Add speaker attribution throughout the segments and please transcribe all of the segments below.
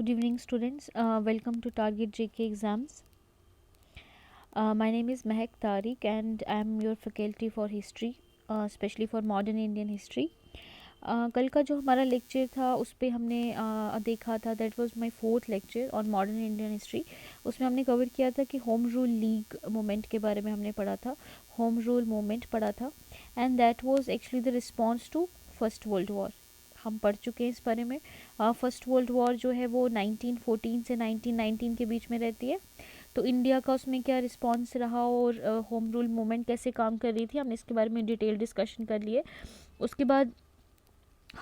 Speaker 1: Good evening, students. Welcome to Target JK exams. My name is Mehak Tariq, and I am your faculty for history, especially for modern Indian history. कल का जो हमारा lecture था उस पर हमने देखा था, that was my fourth lecture on modern Indian history. उसमें हमने कवर किया था कि होम रूल लीग मूवमेंट के बारे में हमने पढ़ा था, होम रूल मूवमेंट पढ़ा था, and that was actually the response to First World War. हम पढ़ चुके हैं इस बारे में. फर्स्ट वर्ल्ड वॉर जो है वो 1914 से 1919 के बीच में रहती है. तो इंडिया का उसमें क्या रिस्पॉन्स रहा और होम रूल मूवमेंट कैसे काम कर रही थी, हमने इसके बारे में डिटेल डिस्कशन कर लिए. उसके बाद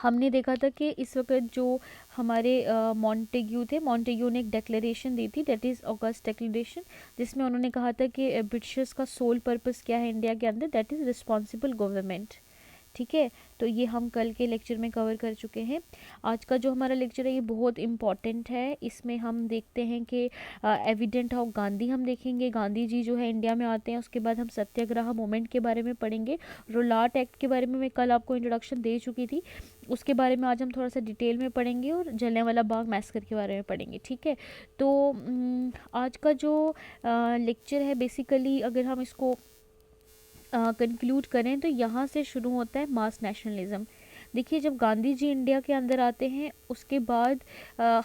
Speaker 1: हमने देखा था कि इस वक्त जो हमारे मॉन्टेग्यू थे, मॉन्टेग्यू ने एक डेक्लेरेशन दी थी, दैट इज़ ऑगस्ट डेक्लेरेशन, जिसमें उन्होंने कहा था कि ब्रिटिशर्स का सोल पर्पस क्या है इंडिया के अंदर, दैट इज़ रिस्पॉन्सिबल गवर्नमेंट. ठीक है, तो ये हम कल के लेक्चर में कवर कर चुके हैं. आज का जो हमारा लेक्चर है ये बहुत इम्पॉर्टेंट है. इसमें हम देखते हैं कि एविडेंट ऑफ गांधी हम देखेंगे. गांधी जी जो है इंडिया में आते हैं. उसके बाद हम सत्याग्रह मूवमेंट के बारे में पढ़ेंगे. रोलाट एक्ट के बारे में मैं कल आपको इंट्रोडक्शन दे चुकी थी, उसके बारे में आज हम थोड़ा सा डिटेल में पढ़ेंगे, और जलियांवाला बाग मैसेकर के बारे में पढ़ेंगे. ठीक है, तो आज का जो लेक्चर है बेसिकली अगर हम इसको कंक्लूड करें तो यहाँ से शुरू होता है मास नेशनलिज्म. देखिए, जब गांधी जी इंडिया के अंदर आते हैं उसके बाद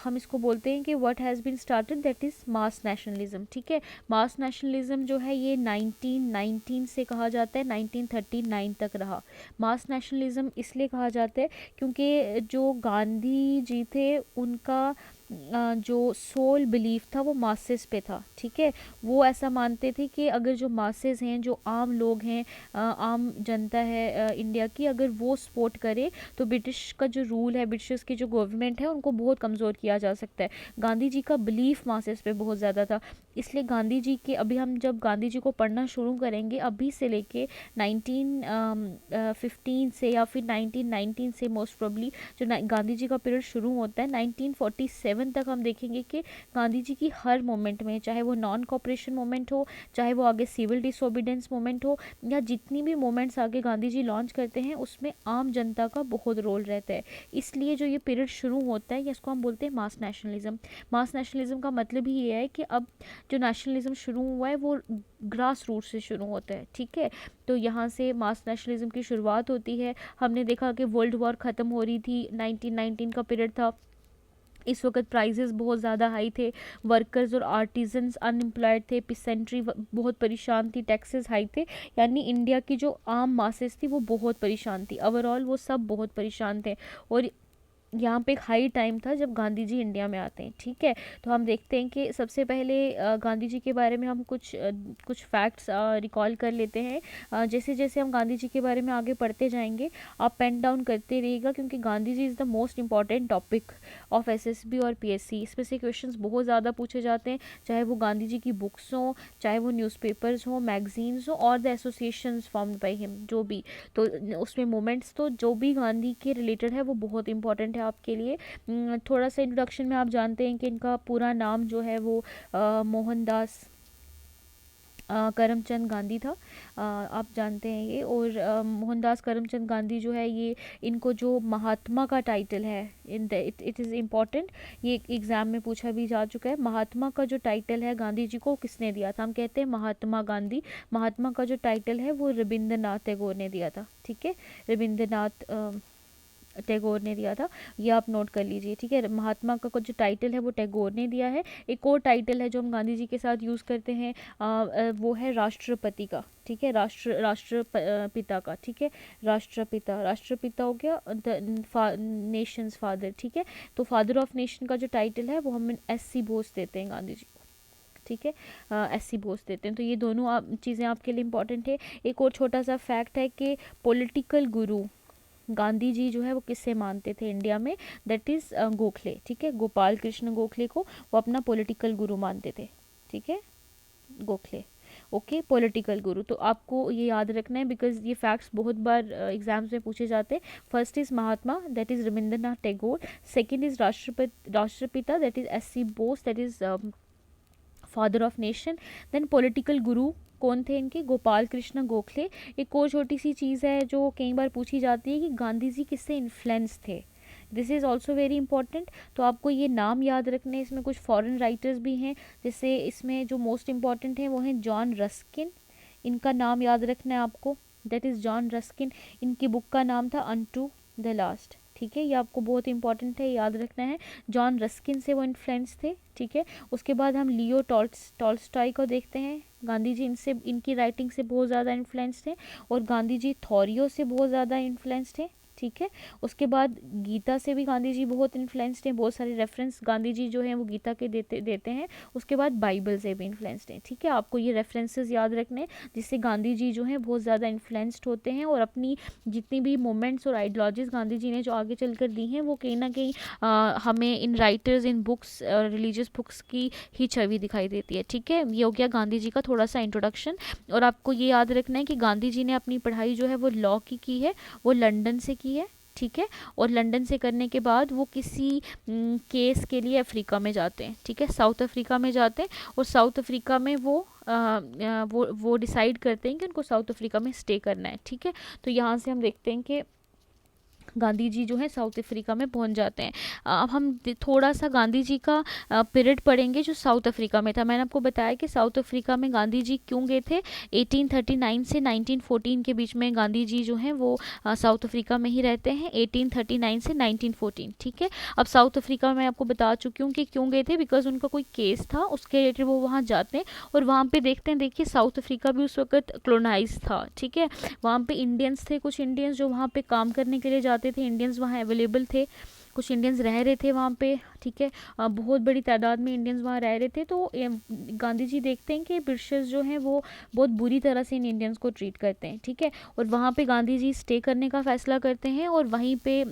Speaker 1: हम इसको बोलते हैं कि what has been started, that is mass nationalism. ठीक है, मास नेशनलिज्म जो है ये 1919 से कहा जाता है 1939 तक रहा. मास नेशनलिज्म इसलिए कहा जाता है क्योंकि जो गांधी जी थे उनका जो सोल बिलीफ था वो मासेस पे था. ठीक है, वो ऐसा मानते थे कि अगर जो मासेस हैं, जो आम लोग हैं, आम जनता है इंडिया की, अगर वो सपोर्ट करे तो ब्रिटिश का जो रूल है, ब्रिटिशर्स की जो गवर्नमेंट है, उनको बहुत कमज़ोर किया जा सकता है. गांधी जी का बिलीफ मासेस पे बहुत ज़्यादा था. इसलिए गांधी जी के अभी हम जब गांधी जी को पढ़ना शुरू करेंगे अभी से लेके 1915 से या फिर 1919 से मोस्ट प्रोबली जो गांधी जी का पीरियड शुरू होता है 1947 तक, हम देखेंगे कि गांधी जी की हर मोमेंट में, चाहे वो नॉन कॉपरेशन मोमेंट हो, चाहे वो आगे सिविल डिसोबीडेंस मोमेंट हो, या जितनी भी मोमेंट्स आगे गांधी जी लॉन्च करते हैं उसमें आम जनता का बहुत रोल रहता है. इसलिए जो ये पीरियड शुरू होता है इसको हम बोलते हैं मास नेशनलिज्म. मास नेशनलिज्म का मतलब ही ये है कि अब जो नेशनलिज्म शुरू हुआ है वो ग्रास रूट से शुरू होता है. ठीक है, तो यहाँ से मास नेशनलिज्म की शुरुआत होती है. हमने देखा कि वर्ल्ड वॉर ख़त्म हो रही थी, 1919 का पीरियड था. इस वक्त प्राइजेस बहुत ज़्यादा हाई थे, वर्कर्स और आर्टिजन्स अनएम्प्लॉयड थे, पिसेंट्री बहुत परेशान थी, टैक्सेस हाई थे. यानी इंडिया की जो आम मासेस थी वो बहुत परेशान थी. ओवरऑल वो सब बहुत परेशान थे, और यहाँ पे एक हाई टाइम था जब गांधी जी इंडिया में आते हैं. ठीक है, तो हम देखते हैं कि सबसे पहले गांधी जी के बारे में हम कुछ फैक्ट्स रिकॉल कर लेते हैं. जैसे जैसे हम गांधी जी के बारे में आगे पढ़ते जाएंगे आप पेन डाउन करते रहिएगा, क्योंकि Gandhi ji is the most important topic of SSB और पीएससी. इसमें से क्वेश्चंस बहुत ज़्यादा पूछे जाते हैं, चाहे वो गांधी जी की बुक्स हों, चाहे वो न्यूज़पेपर्स हों, मैगजीन्स हों, और the associations formed by him, जो भी. तो उसमें मोमेंट्स तो जो भी गांधी के रिलेटेड है वो बहुत इंपॉर्टेंट है आपके लिए. थोड़ा सा इंट्रोडक्शन में आप जानते हैं कि इनका पूरा नाम जो है वो मोहनदास करमचंद गांधी था. आप जानते हैं ये. और मोहनदास करमचंद गांधी जो है ये, इनको जो महात्मा का टाइटल है, इट इज़ इम्पॉर्टेंट, ये एग्ज़ाम में पूछा भी जा चुका है. महात्मा का जो टाइटल है गांधी जी को किसने दिया था, हम कहते हैं महात्मा गांधी. महात्मा का जो टाइटल है वो रविंद्रनाथ टैगोर ने दिया था. ठीक है, रविंद्रनाथ टैगोर ने दिया था, ये आप नोट कर लीजिए. ठीक है, महात्मा का जो टाइटल है वो टैगोर ने दिया है. एक और टाइटल है जो हम गांधी जी के साथ यूज़ करते हैं, वो है राष्ट्रपति का. ठीक है, राष्ट्रपिता का. ठीक है, राष्ट्रपिता हो गया, नेशंस फादर. ठीक है, तो फादर ऑफ नेशन का जो टाइटल है वो हम एससी बोस देते हैं गांधी जी को. ठीक है, एससी बोस देते हैं. तो ये दोनों चीज़ें आपके लिए इंपॉर्टेंट है. एक और छोटा सा फैक्ट है कि पॉलिटिकल गुरु गांधी जी जो है वो किससे मानते थे इंडिया में, दैट इज़ गोखले. ठीक है, गोपाल कृष्ण गोखले को वो अपना पॉलिटिकल गुरु मानते थे. ठीक है, गोखले. ओके, पॉलिटिकल गुरु. तो आपको ये याद रखना है बिकॉज ये फैक्ट्स बहुत बार एग्जाम्स में पूछे जाते हैं. First is Mahatma, that is Rabindranath Tagore. Second is राष्ट्रपिता, that is SC Bose, that is father of nation. Then political guru कौन थे इनके, गोपाल कृष्ण गोखले. एक और छोटी सी चीज़ है जो कई बार पूछी जाती है कि गांधी जी किससे इन्फ्लुएंस थे. This is also very important. तो आपको ये नाम याद रखने हैं। इसमें कुछ फॉरेन राइटर्स भी हैं, जैसे इसमें जो मोस्ट इम्पॉर्टेंट हैं वो हैं जॉन रस्किन, इनका नाम याद रखना है आपको, दैट इज़ जॉन रस्किन। इनकी बुक का नाम था अनटू द लास्ट, ठीक है, ये आपको बहुत इंपॉर्टेंट है, याद रखना है। जॉन रस्किन से वो इन्फ्लुएंस थे, ठीक है। उसके बाद हम लियो टॉल्स्टॉय को देखते हैं। गांधी जी इनसे, इनकी राइटिंग से बहुत ज़्यादा इन्फ्लुएंस थे, और गांधी जी थॉरियो से बहुत ज़्यादा इन्फ्लुएंस थे, ठीक है। उसके बाद गीता से भी गांधी जी बहुत इन्फ्लुएंस्ड हैं, बहुत सारे रेफरेंस गांधी जी जो हैं वो गीता के देते हैं। उसके बाद बाइबल से भी इन्फ्लुएंस्ड हैं, ठीक है। आपको ये रेफरेंसेस याद रखने हैं, जिससे गांधी जी जो हैं बहुत ज़्यादा इन्फ्लुएंस्ड होते हैं, और अपनी जितनी भी मूवमेंट्स और आइडियोलॉजीज़ गांधी जी ने जो आगे चल कर दी हैं वो कहीं ना कहीं हमें इन राइटर्स, इन बुक्स, रिलीजियस बुक्स की ही छवि दिखाई देती है, ठीक है। ये हो गया गांधी जी का थोड़ा सा इंट्रोडक्शन। और आपको ये याद रखना है कि गांधी जी ने अपनी पढ़ाई जो है वो लॉ की है, वो लंदन से की है, ठीक है। और लंदन से करने के बाद वो किसी केस के लिए अफ्रीका में जाते हैं, ठीक है, साउथ अफ्रीका में जाते हैं। और साउथ अफ्रीका में वो डिसाइड करते हैं कि उनको साउथ अफ्रीका में स्टे करना है, ठीक है। तो यहाँ से हम देखते हैं कि गांधी जी जो है साउथ अफ्रीका में पहुंच जाते हैं। अब हम थोड़ा सा गांधी जी का पीरियड पढ़ेंगे जो साउथ अफ्रीका में था। मैंने आपको बताया कि साउथ अफ्रीका में गांधी जी क्यों गए थे। 1839 से 1914 के बीच में गांधी जी जो हैं वो साउथ अफ्रीका में ही रहते हैं, 1839 से 1914, ठीक है। अब साउथ अफ्रीका में मैं आपको बता चुकी हूँ कि क्यों गए थे, बिकॉज उनका कोई केस था, उसके रिलेटेड वो वहाँ जाते हैं और वहाँ पे देखते हैं। देखिए साउथ अफ्रीका भी उस वक्त कॉलोनाइज था, ठीक है। वहाँ पे इंडियंस थे, कुछ इंडियंस जो वहाँ पे काम करने के लिए जाते थे, इंडियंस वहाँ अवेलेबल थे, कुछ इंडियंस रह रहे थे वहाँ पे, ठीक है। बहुत बड़ी तादाद में इंडियंस वहाँ रह रहे थे। तो गांधी जी देखते हैं कि ब्रिटिशर्स जो हैं वो बहुत बुरी तरह से इन इंडियंस को ट्रीट करते हैं, ठीक है। और वहाँ पे गांधी जी स्टे करने का फ़ैसला करते हैं, और वहीं पे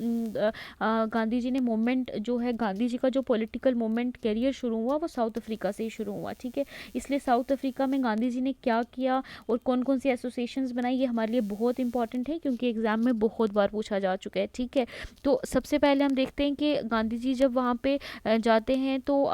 Speaker 1: गांधी जी ने मूवमेंट जो है, गांधी जी का जो पॉलिटिकल मूवमेंट करियर शुरू हुआ वो साउथ अफ्रीका से ही शुरू हुआ, ठीक है। इसलिए साउथ अफ्रीका में गांधी जी ने क्या किया और कौन कौन सी एसोसिएशंस बनाई, ये हमारे लिए बहुत इंपॉर्टेंट है, क्योंकि एग्ज़ाम में बहुत बार पूछा जा चुका है, ठीक है। तो सबसे पहले हम देखते हैं कि गांधी जी जब वहाँ पे जाते हैं तो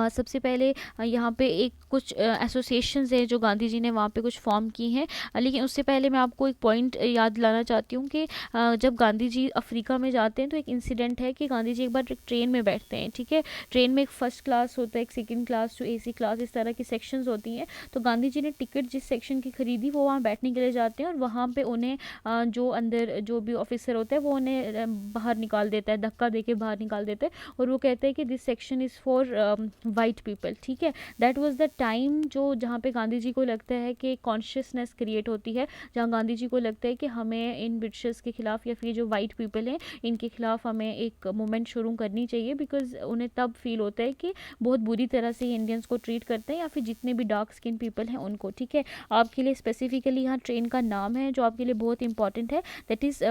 Speaker 1: सबसे पहले यहाँ पे एक कुछ एसोसिएशंस हैं जो गांधी जी ने वहाँ पे कुछ फॉर्म की हैं। लेकिन उससे पहले मैं आपको एक पॉइंट याद दिलाना चाहती हूँ कि जब गांधी जी अफ्रीका में जाते हैं तो एक इंसिडेंट है कि गांधी जी एक बार एक ट्रेन में बैठते हैं, ठीक है। ट्रेन में एक फ़र्स्ट क्लास होता है, एक सेकंड क्लास, जो एसी क्लास, इस तरह की सेक्शंस होती हैं। तो गांधी जी ने टिकट जिस सेक्शन की खरीदी वो वहाँ बैठने के लिए जाते हैं, और वहाँ पर उन्हें जो अंदर जो भी ऑफिसर होता है वो उन्हें बाहर निकाल देता है, धक्का दे के बाहर निकाल देता है, और वो कहते हैं कि this section is for white people, ठीक है। दैट वाज द टाइम जो जहाँ पे गांधी जी को लगता है कि कॉन्शियसनेस क्रिएट होती है, जहाँ गांधी जी को लगता है कि हमें इन ब्रिटिशर्स के खिलाफ या फिर जो वाइट पीपल हैं इनके खिलाफ हमें एक मूवमेंट शुरू करनी चाहिए, बिकॉज उन्हें तब फील होता है कि बहुत बुरी तरह से इंडियंस को ट्रीट करते हैं, या फिर जितने भी डार्क स्किन पीपल हैं उनको, ठीक है। आपके लिए स्पेसिफिकली यहाँ ट्रेन का नाम है जो आपके लिए बहुत इंपॉर्टेंट है, that is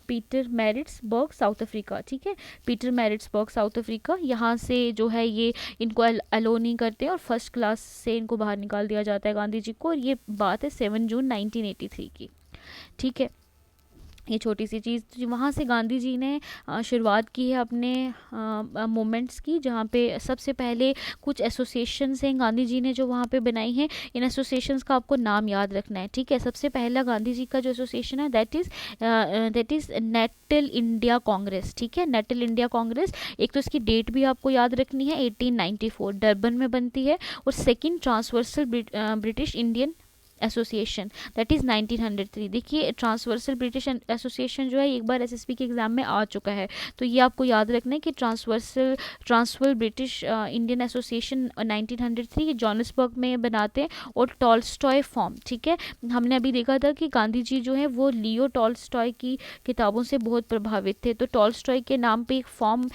Speaker 1: Peter Maritzburg south Africa, ठीक है। पीटर मैरिट्सबर्ग साउथ अफ्रीका, यहाँ से जो है ये इनको अलो नहीं करते हैं, और फर्स्ट क्लास से इनको बाहर निकाल दिया जाता है गांधी जी को। और ये बात है 7 जून 1983 की, ठीक है। ये छोटी सी चीज़, तो वहाँ से गांधी जी ने शुरुआत की है अपने मूवमेंट्स की, जहाँ पे सबसे पहले कुछ एसोसिएशंस हैं गांधी जी ने जो वहाँ पे बनाई हैं। इन एसोसिएशंस का आपको नाम याद रखना है, ठीक है। सबसे पहला गांधी जी का जो एसोसिएशन है that is Natal India Congress, ठीक है, नेटल इंडिया कांग्रेस। एक तो इसकी डेट भी आपको याद रखनी है, 1894 डरबन में बनती है। और second transversal British Indian association, that is 1903। देखिए ट्रांसवर्सल ब्रिटिश एसोसिएशन जो है एक बार एसएसबी के एग्ज़ाम में आ चुका है, तो ये आपको याद रखना है कि transversal British Indian association 1903 Johannesburg में बनाते हैं, और टॉल्स्टॉय फॉर्म, ठीक है। हमने अभी देखा था कि गांधी जी जो है वो लियो टॉल्स्टॉय की किताबों से बहुत प्रभावित थे, तो टॉल्स्टॉय के नाम पे एक फॉर्म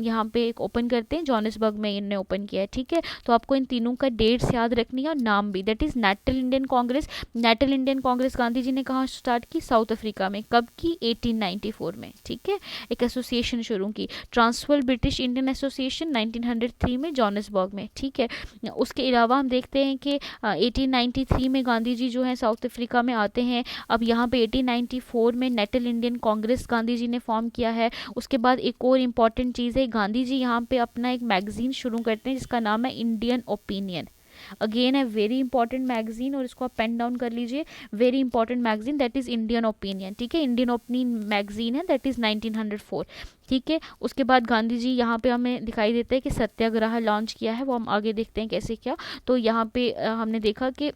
Speaker 1: यहाँ पे एक ओपन करते हैं, जोहानिसबर्ग में इन्होंने ओपन किया है, ठीक है। तो आपको इन तीनों का डेट्स याद रखनी है और नाम भी, that is Natal Indian Congress. Natal Indian Congress Gandhi ji ने कहाँ स्टार्ट की, साउथ अफ्रीका में, कब की, 1894 में, ठीक है। एक एसोसिएशन शुरू की, ट्रांसवर्सल ब्रिटिश इंडियन एसोसिएशन 1903 में जोहानिसबर्ग में, ठीक है। उसके अलावा हम देखते हैं कि 1893 में गांधी जी जो है साउथ अफ्रीका में आते हैं। अब यहाँ पे 1894 में natal Indian Congress Gandhi ji ने फॉर्म किया है। उसके बाद एक और इम्पॉर्टेंट चीज़ है, गांधी जी यहाँ पे अपना एक मैगजीन शुरू करते हैं जिसका नाम है इंडियन ओपिनियन, अगेन है वेरी इंपॉर्टेंट मैगजीन, और इसको आप पेन डाउन कर लीजिए, very important magazine, that is Indian opinion, ठीक है, इंडियन ओपिनियन मैगजीन है, दैट इज़ 1904, ठीक है। उसके बाद गांधी जी यहाँ पे हमें दिखाई देता है कि सत्याग्रह लॉन्च किया है, वो हम आगे देखते हैं कैसे क्या। तो यहाँ पे हमने देखा कि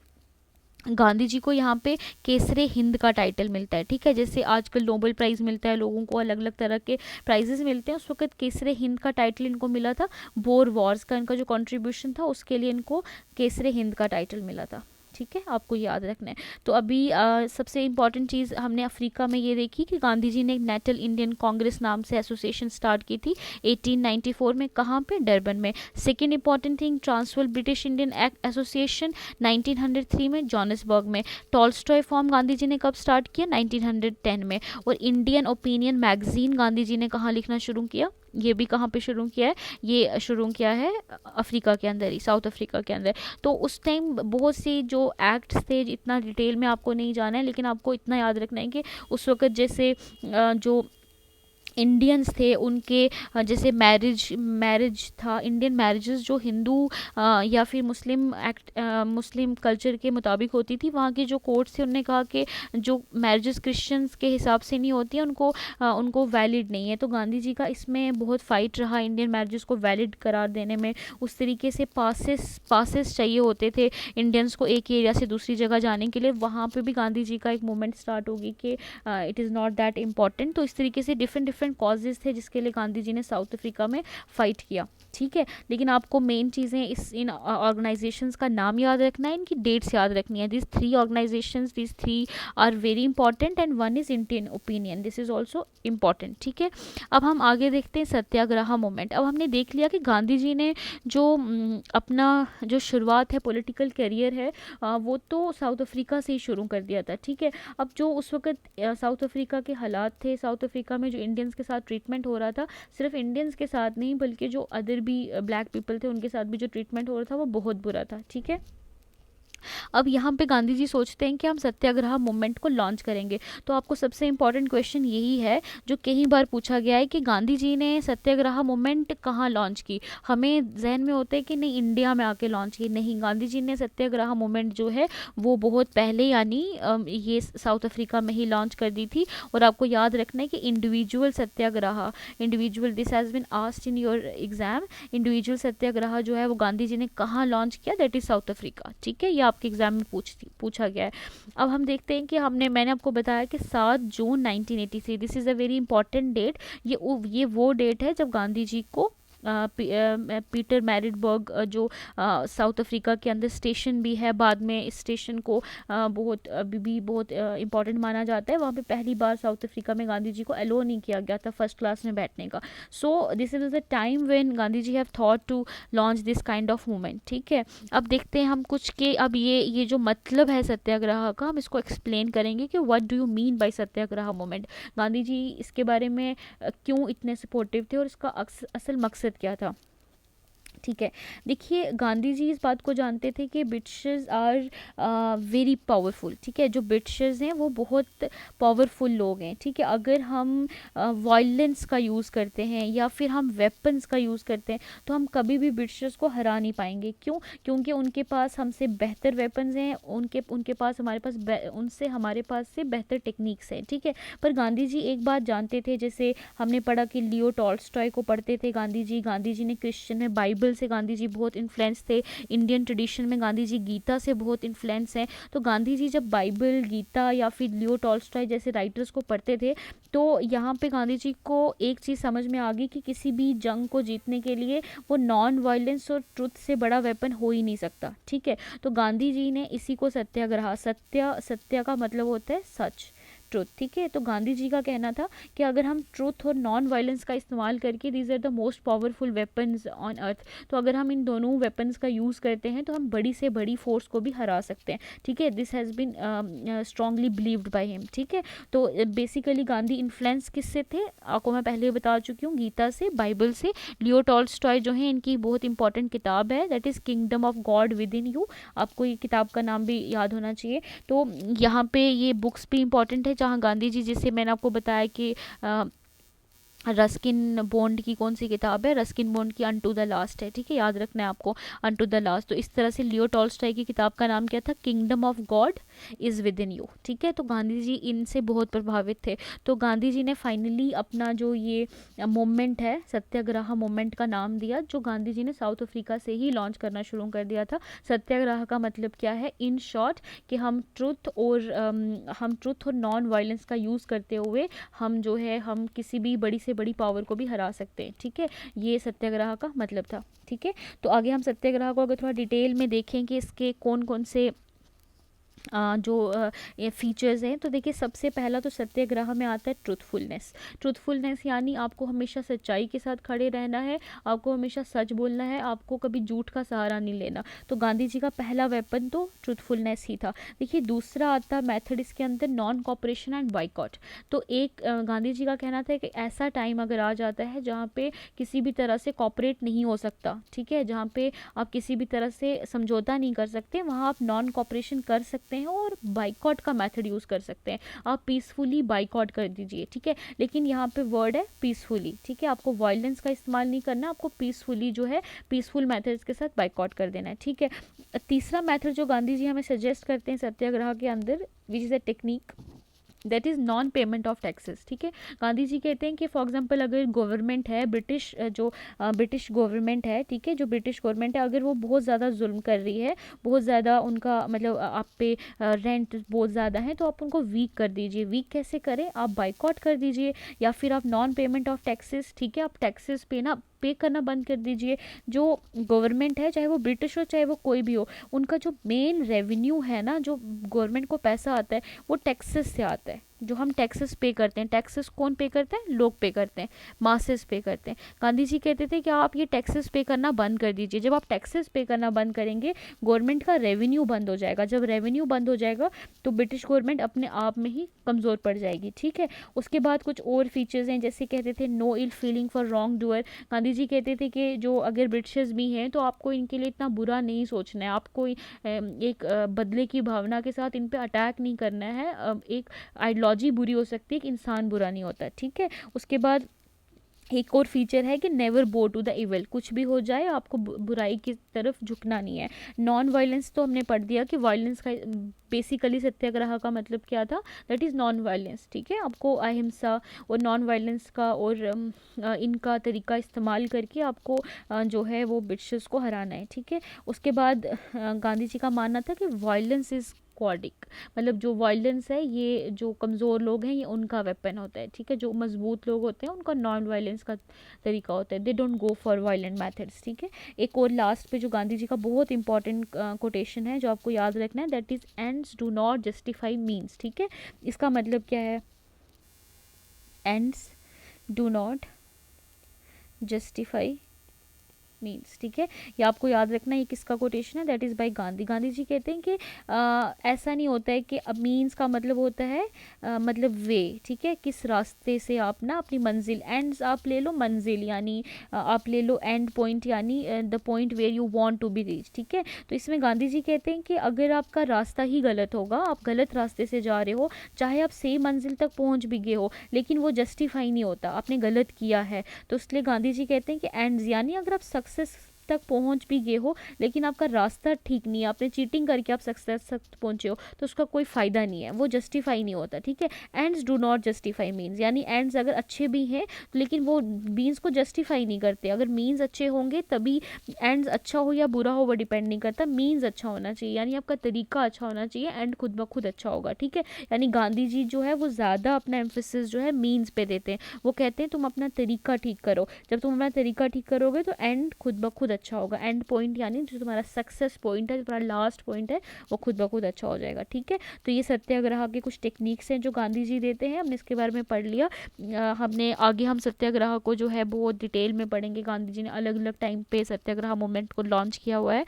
Speaker 1: गांधी जी को यहाँ पे केसरे हिंद का टाइटल मिलता है, ठीक है, जैसे आजकल नोबेल प्राइज़ मिलता है, लोगों को अलग अलग तरह के प्राइजेस मिलते हैं, उस वक्त केसरे हिंद का टाइटल इनको मिला था, बोर वॉर्स का इनका जो कंट्रीब्यूशन था उसके लिए इनको केसरे हिंद का टाइटल मिला था, ठीक है, आपको याद रखना है। तो अभी सबसे इम्पॉर्टेंट चीज़ हमने अफ्रीका में ये देखी कि गांधी जी ने एक नेशनल इंडियन कांग्रेस नाम से एसोसिएशन स्टार्ट की थी 1894 में, कहाँ पे, डरबन में। Second important thing, Trans World British Indian act association 1903 में, जॉनसबर्ग में। टॉल्स्टॉय फॉर्म गांधी जी ने कब स्टार्ट किया, 1910 में। और Indian opinion magazine Gandhi ji ने कहाँ लिखना शुरू किया, ये भी कहाँ पे शुरू किया है, ये शुरू किया है अफ्रीका के अंदर ही, साउथ अफ्रीका के अंदर। तो उस टाइम बहुत सी जो एक्ट्स थे, इतना डिटेल में आपको नहीं जाना है, लेकिन आपको इतना याद रखना है कि उस वक्त जैसे जो इंडियंस थे उनके जैसे मैरिज था, इंडियन मैरिजेस जो हिंदू या फिर मुस्लिम मुस्लिम कल्चर के मुताबिक होती थी, वहाँ के जो कोर्ट्स थे उन्होंने कहा कि जो मैरिजेस क्रिश्चियंस के हिसाब से नहीं होती हैं उनको वैलिड नहीं है। तो गांधी जी का इसमें बहुत फ़ाइट रहा इंडियन मैरिजेस को वैलिड करार देने में। उस तरीके से पासेस चाहिए होते थे इंडियंस को एक एरिया से दूसरी जगह जाने के लिए, वहाँ पे भी गांधी जी का एक मूवमेंट स्टार्ट होगी कि it is not that important. तो इस तरीके से डिफरेंट कॉजेज़ थे जिसके लिए गांधी जी ने साउथ अफ्रीका में फ़ाइट किया, ठीक है। लेकिन आपको मेन चीज़ें इन ऑर्गेनाइजेशंस का नाम याद रखना है, इनकी डेट्स याद रखनी है। This three organisations, this three are very important and one is Indian Opinion, this is also important, ठीक है। अब हम आगे देखते हैं सत्याग्रह मूवमेंट। अब हमने देख लिया कि गांधी जी ने जो अपना जो शुरुआत है पॉलिटिकल करियर है वो तो साउथ अफ्रीका से ही शुरू कर दिया था, ठीक है। अब जो उस वक्त साउथ अफ्रीका के हालात थे, साउथ अफ्रीका में जो इंडियंस के साथ ट्रीटमेंट हो रहा था, सिर्फ इंडियंस के साथ नहीं बल्कि जो अदर भी ब्लैक पीपल थे उनके साथ भी जो ट्रीटमेंट हो रहा था वो बहुत बुरा था, ठीक है। अब यहाँ पे गांधी जी सोचते हैं कि हम सत्याग्रह मूवमेंट को लॉन्च करेंगे। तो आपको सबसे इम्पॉर्टेंट क्वेश्चन यही है जो कई बार पूछा गया है कि गांधी जी ने सत्याग्रह मूवमेंट कहाँ लॉन्च की। हमें जहन में होता है कि नहीं इंडिया में आके लॉन्च की, नहीं, गांधी जी ने सत्याग्रह मूवमेंट जो है वो बहुत पहले यानी ये साउथ अफ्रीका में ही लॉन्च कर दी थी। और आपको याद रखना है कि individual satyagraha, individual, this has been asked in your exam, individual satyagraha जो है वो गांधी जी ने कहाँ लॉन्च किया, दैट इज़ साउथ अफ्रीका, ठीक है। ये आपके एग्जाम में पूछा गया है। अब हम देखते हैं कि मैंने आपको बताया कि 7 June 1983, this is a very important date. ये वो डेट है जब गांधी जी को पीटर मैरिडबर्ग जो साउथ अफ्रीका के अंदर स्टेशन भी है, बाद में इस स्टेशन को बहुत अभी भी बहुत इम्पॉर्टेंट माना जाता है। वहाँ पे पहली बार साउथ अफ्रीका में गांधी जी को अलो नहीं किया गया था फर्स्ट क्लास में बैठने का। So this is the time when Gandhi ji have thought to launch this kind of movement, ठीक है। अब देखते हैं हम कुछ के, अब ये जो मतलब है सत्याग्रह का, हम इसको एक्सप्लेन करेंगे कि what do you mean by satyagraha movement. Gandhi ji इसके बारे में क्यों इतने सपोर्टिव थे और इसका असल मकसद क्या था, ठीक है। देखिए गांधी जी इस बात को जानते थे कि ब्रिटिशर्स आर वेरी पावरफुल, ठीक है। जो ब्रिटिशर्स हैं वो बहुत पावरफुल लोग हैं, ठीक है। अगर हम वायलेंस का यूज़ करते हैं या फिर हम वेपन्स का यूज़ करते हैं तो हम कभी भी ब्रिटिशर्स को हरा नहीं पाएंगे। क्यों? क्योंकि उनके पास हमसे बेहतर वेपन्स हैं, उनके पास उनसे हमारे पास से बेहतर टेक्निक्स हैं, ठीक है। पर गांधी जी एक बात जानते थे, जैसे हमने पढ़ा कि लियो टॉल्स्टॉय को पढ़ते थे गांधी जी ने क्रिश्चियन में बाइबल से गांधी जी बहुत इन्फ्लुएंस थे, इंडियन ट्रेडिशन में गांधी जी गीता से बहुत इन्फ्लुएंस हैं। तो गांधी जी जब बाइबल, गीता या फिर लियो टॉल्स्टॉय जैसे राइटर्स को पढ़ते थे तो यहाँ पे गांधी जी को एक चीज़ समझ में आ गई कि किसी भी जंग को जीतने के लिए वो नॉन वायलेंस और ट्रुथ से बड़ा वेपन हो ही नहीं सकता, ठीक है। तो गांधी जी ने इसी को सत्याग्रह, सत्य का मतलब होता है सच, ट्रुथ, ठीक है। तो गांधी जी का कहना था कि अगर हम ट्रुथ और नॉन वायलेंस का इस्तेमाल करके, these are the most powerful weapons on earth, तो अगर हम इन दोनों वेपन्स का यूज़ करते हैं तो हम बड़ी से बड़ी फोर्स को भी हरा सकते हैं, ठीक है। This has bin strongly believed by him, ठीक है। तो बेसिकली गांधी इन्फ्लुएंस किससे थे, आपको मैं पहले बता चुकी हूँ, गीता से, बाइबल से। लियो टॉल्स्टॉय जो है इनकी बहुत इंपॉर्टेंट किताब है, that is kingdom of God with in you, आपको ये किताब का नाम भी याद होना चाहिए। तो यहाँ पे ये बुक्स भी इंपॉर्टेंट है जहाँ गांधी जी, जैसे मैंने आपको बताया कि रस्किन बॉन्ड की कौन सी किताब है, रस्किन बॉन्ड की अनटू द लास्ट है, ठीक है, याद रखना है आपको, अनटू द लास्ट। तो इस तरह से लियो टॉल्स्टॉय की किताब का नाम क्या था, kingdom of God is with in you, ठीक है। तो गांधी जी इनसे बहुत प्रभावित थे। तो गांधी जी ने फाइनली अपना जो ये मूवमेंट है, सत्याग्रह मूवमेंट का नाम दिया, जो गांधी जी ने साउथ अफ्रीका से ही लॉन्च करना शुरू कर दिया था। सत्याग्रह का मतलब क्या है, इन शॉर्ट कि हम ट्रुथ और नॉन वायलेंस का यूज़ करते हुए हम जो है हम किसी भी बड़ी से बड़ी पावर को भी हरा सकते हैं, ठीक है। ये सत्याग्रह का मतलब था, ठीक है। तो आगे हम सत्याग्रह को अगर थोड़ा डिटेल में देखें कि इसके कौन कौन से जो ये फीचर्स हैं, तो देखिए सबसे पहला तो सत्याग्रह में आता है ट्रुथफुलनेस। ट्रुथफुलनेस यानी आपको हमेशा सच्चाई के साथ खड़े रहना है, आपको हमेशा सच बोलना है, आपको कभी झूठ का सहारा नहीं लेना। तो गांधी जी का पहला वेपन तो ट्रुथफुलनेस ही था। देखिए दूसरा आता मेथड इसके अंदर नॉन कॉपरेशन एंड बाइकॉट। तो एक गांधी जी का कहना था कि ऐसा टाइम अगर आ जाता है जहाँ पे किसी भी तरह से कॉपरेट नहीं हो सकता, ठीक है, जहाँ पे आप किसी भी तरह से समझौता नहीं कर सकते, वहाँ आप नॉन कॉपरेशन कर सकते हैं और बाइकॉट का मेथड यूज़ कर सकते हैं। आप पीसफुली बाइकॉट कर दीजिए, ठीक है, लेकिन यहाँ पे वर्ड है पीसफुली, ठीक है, आपको वायलेंस का इस्तेमाल नहीं करना, आपको पीसफुली जो है पीसफुल मेथड्स के साथ बाइकॉट कर देना है, ठीक है। तीसरा मेथड जो गांधी जी हमें सजेस्ट करते हैं सत्याग्रह के अंदर, which is a technique, that is non payment of taxes, ठीक है। गांधी जी कहते हैं कि फॉर एग्जांपल अगर गवर्नमेंट है ब्रिटिश, जो ब्रिटिश गवर्नमेंट है, ठीक है, जो ब्रिटिश गवर्नमेंट है, अगर वो बहुत ज़्यादा जुल्म कर रही है, बहुत ज़्यादा उनका मतलब आप पे रेंट बहुत ज़्यादा है, तो आप उनको वीक कर दीजिए। वीक कैसे करें, आप बाइकॉट कर दीजिए, या फिर आप नॉन पेमेंट ऑफ टैक्सेस, ठीक है, आप टैक्सेस पे करना बंद कर दीजिए। जो गवर्नमेंट है, चाहे वो ब्रिटिश हो चाहे वो कोई भी हो, उनका जो मेन रेवेन्यू है ना, जो गवर्नमेंट को पैसा आता है, वो टैक्सेस से आता है। जो हम टैक्सेस पे करते हैं, टैक्सेस कौन पे करते हैं, लोग पे करते हैं, मासेस पे करते हैं। गांधी जी कहते थे कि आप ये टैक्सेस पे करना बंद कर दीजिए। जब आप टैक्सेस पे करना बंद करेंगे, गवर्नमेंट का रेवेन्यू बंद हो जाएगा। जब रेवेन्यू बंद हो जाएगा तो ब्रिटिश गवर्नमेंट अपने आप में ही कमज़ोर पड़ जाएगी, ठीक है। उसके बाद कुछ और फीचर्स हैं, जैसे कहते थे no ill feeling for wrong doer. Gandhi ji कहते थे कि जो अगर ब्रिटिशर्स भी हैं तो आपको इनके लिए इतना बुरा नहीं सोचना है, आपको एक बदले की भावना के साथ इन पे अटैक नहीं करना है। एक आइडियोलॉजी बुरी हो सकती है, एक इंसान बुरा नहीं होता, ठीक है। उसके बाद एक और फीचर है कि नेवर बो टू द इविल, कुछ भी हो जाए आपको बुराई की तरफ झुकना नहीं है। नॉन वायलेंस तो हमने पढ़ दिया कि वायलेंस का बेसिकली सत्याग्रह का मतलब क्या था, दैट इज़ नॉन वायलेंस, ठीक है। आपको अहिंसा और नॉन वायलेंस का और इनका इस्तेमाल करके आपको जो है वो ब्रिटिशर्स को हराना है, ठीक है। उसके बाद गांधी जी का मानना था कि वायलेंस इज़ कॉर्डिक, मतलब जो वायलेंस है ये जो कमज़ोर लोग हैं ये उनका वेपन होता है, ठीक है। जो मजबूत लोग होते हैं उनका नॉन वायलेंस का तरीका होता है, they don't go for violent methods, ठीक है। एक और लास्ट पे जो गांधी जी का बहुत इंपॉर्टेंट कोटेशन है जो आपको याद रखना है, that is ends do not justify means, ठीक है। इसका मतलब क्या है, ends do not justify means, ठीक है। ये आपको याद रखना, ये किसका कोटेशन है, that is by Gandhi. Gandhi ji कहते हैं कि ऐसा नहीं होता है कि अब मीन्स का मतलब होता है मतलब वे, ठीक है, किस रास्ते से आप ना अपनी मंजिल, एंड्स आप ले लो मंजिल यानी आप ले लो एंड पॉइंट यानी the point where you want to be reach, ठीक है। तो इसमें गांधी जी कहते हैं कि अगर आपका रास्ता ही गलत होगा, आप गलत रास्ते से जा रहे हो, चाहे आप सही मंजिल तक पहुंच भी गए हो, लेकिन वो जस्टिफाई नहीं होता, आपने गलत किया है। तो इसलिए गांधी जी कहते हैं कि एंड्स यानी अगर आप सक्सेस तक पहुंच भी गए हो लेकिन आपका रास्ता ठीक नहीं है, आपने चीटिंग करके आप सक्सेस तक पहुंचे हो, तो उसका कोई फ़ायदा नहीं है, वो जस्टिफाई नहीं होता, ठीक है। Ends do not justify means, यानी एंड्स अगर अच्छे भी हैं लेकिन वो मीन्स को जस्टिफाई नहीं करते। अगर मीन्स अच्छे होंगे तभी एंड्स अच्छा हो या बुरा हो वो डिपेंड नहीं करता, मीन्स अच्छा होना चाहिए, यानी आपका तरीका अच्छा होना चाहिए, एंड खुद ब खुद अच्छा होगा, ठीक है। यानी गांधी जी जो है वो ज़्यादा अपना एम्फोसिस जो है मीन्स पे देते हैं। वो कहते हैं तुम अपना तरीका ठीक करो, जब तुम अपना तरीका ठीक करोगे तो एंड खुद ब खुद अच्छा होगा। एंड पॉइंट यानी जो तुम्हारा सक्सेस पॉइंट है, जो तुम्हारा लास्ट पॉइंट है, वो खुद ब खुद अच्छा हो जाएगा, ठीक है। तो ये सत्याग्रह के कुछ टेक्निक्स हैं जो गांधी जी देते हैं, हमने इसके बारे में पढ़ लिया। हमने आगे हम सत्याग्रह को जो है बहुत डिटेल में पढ़ेंगे। गांधी जी ने अलग अलग टाइम पे सत्याग्रह मूवमेंट को लॉन्च किया हुआ है।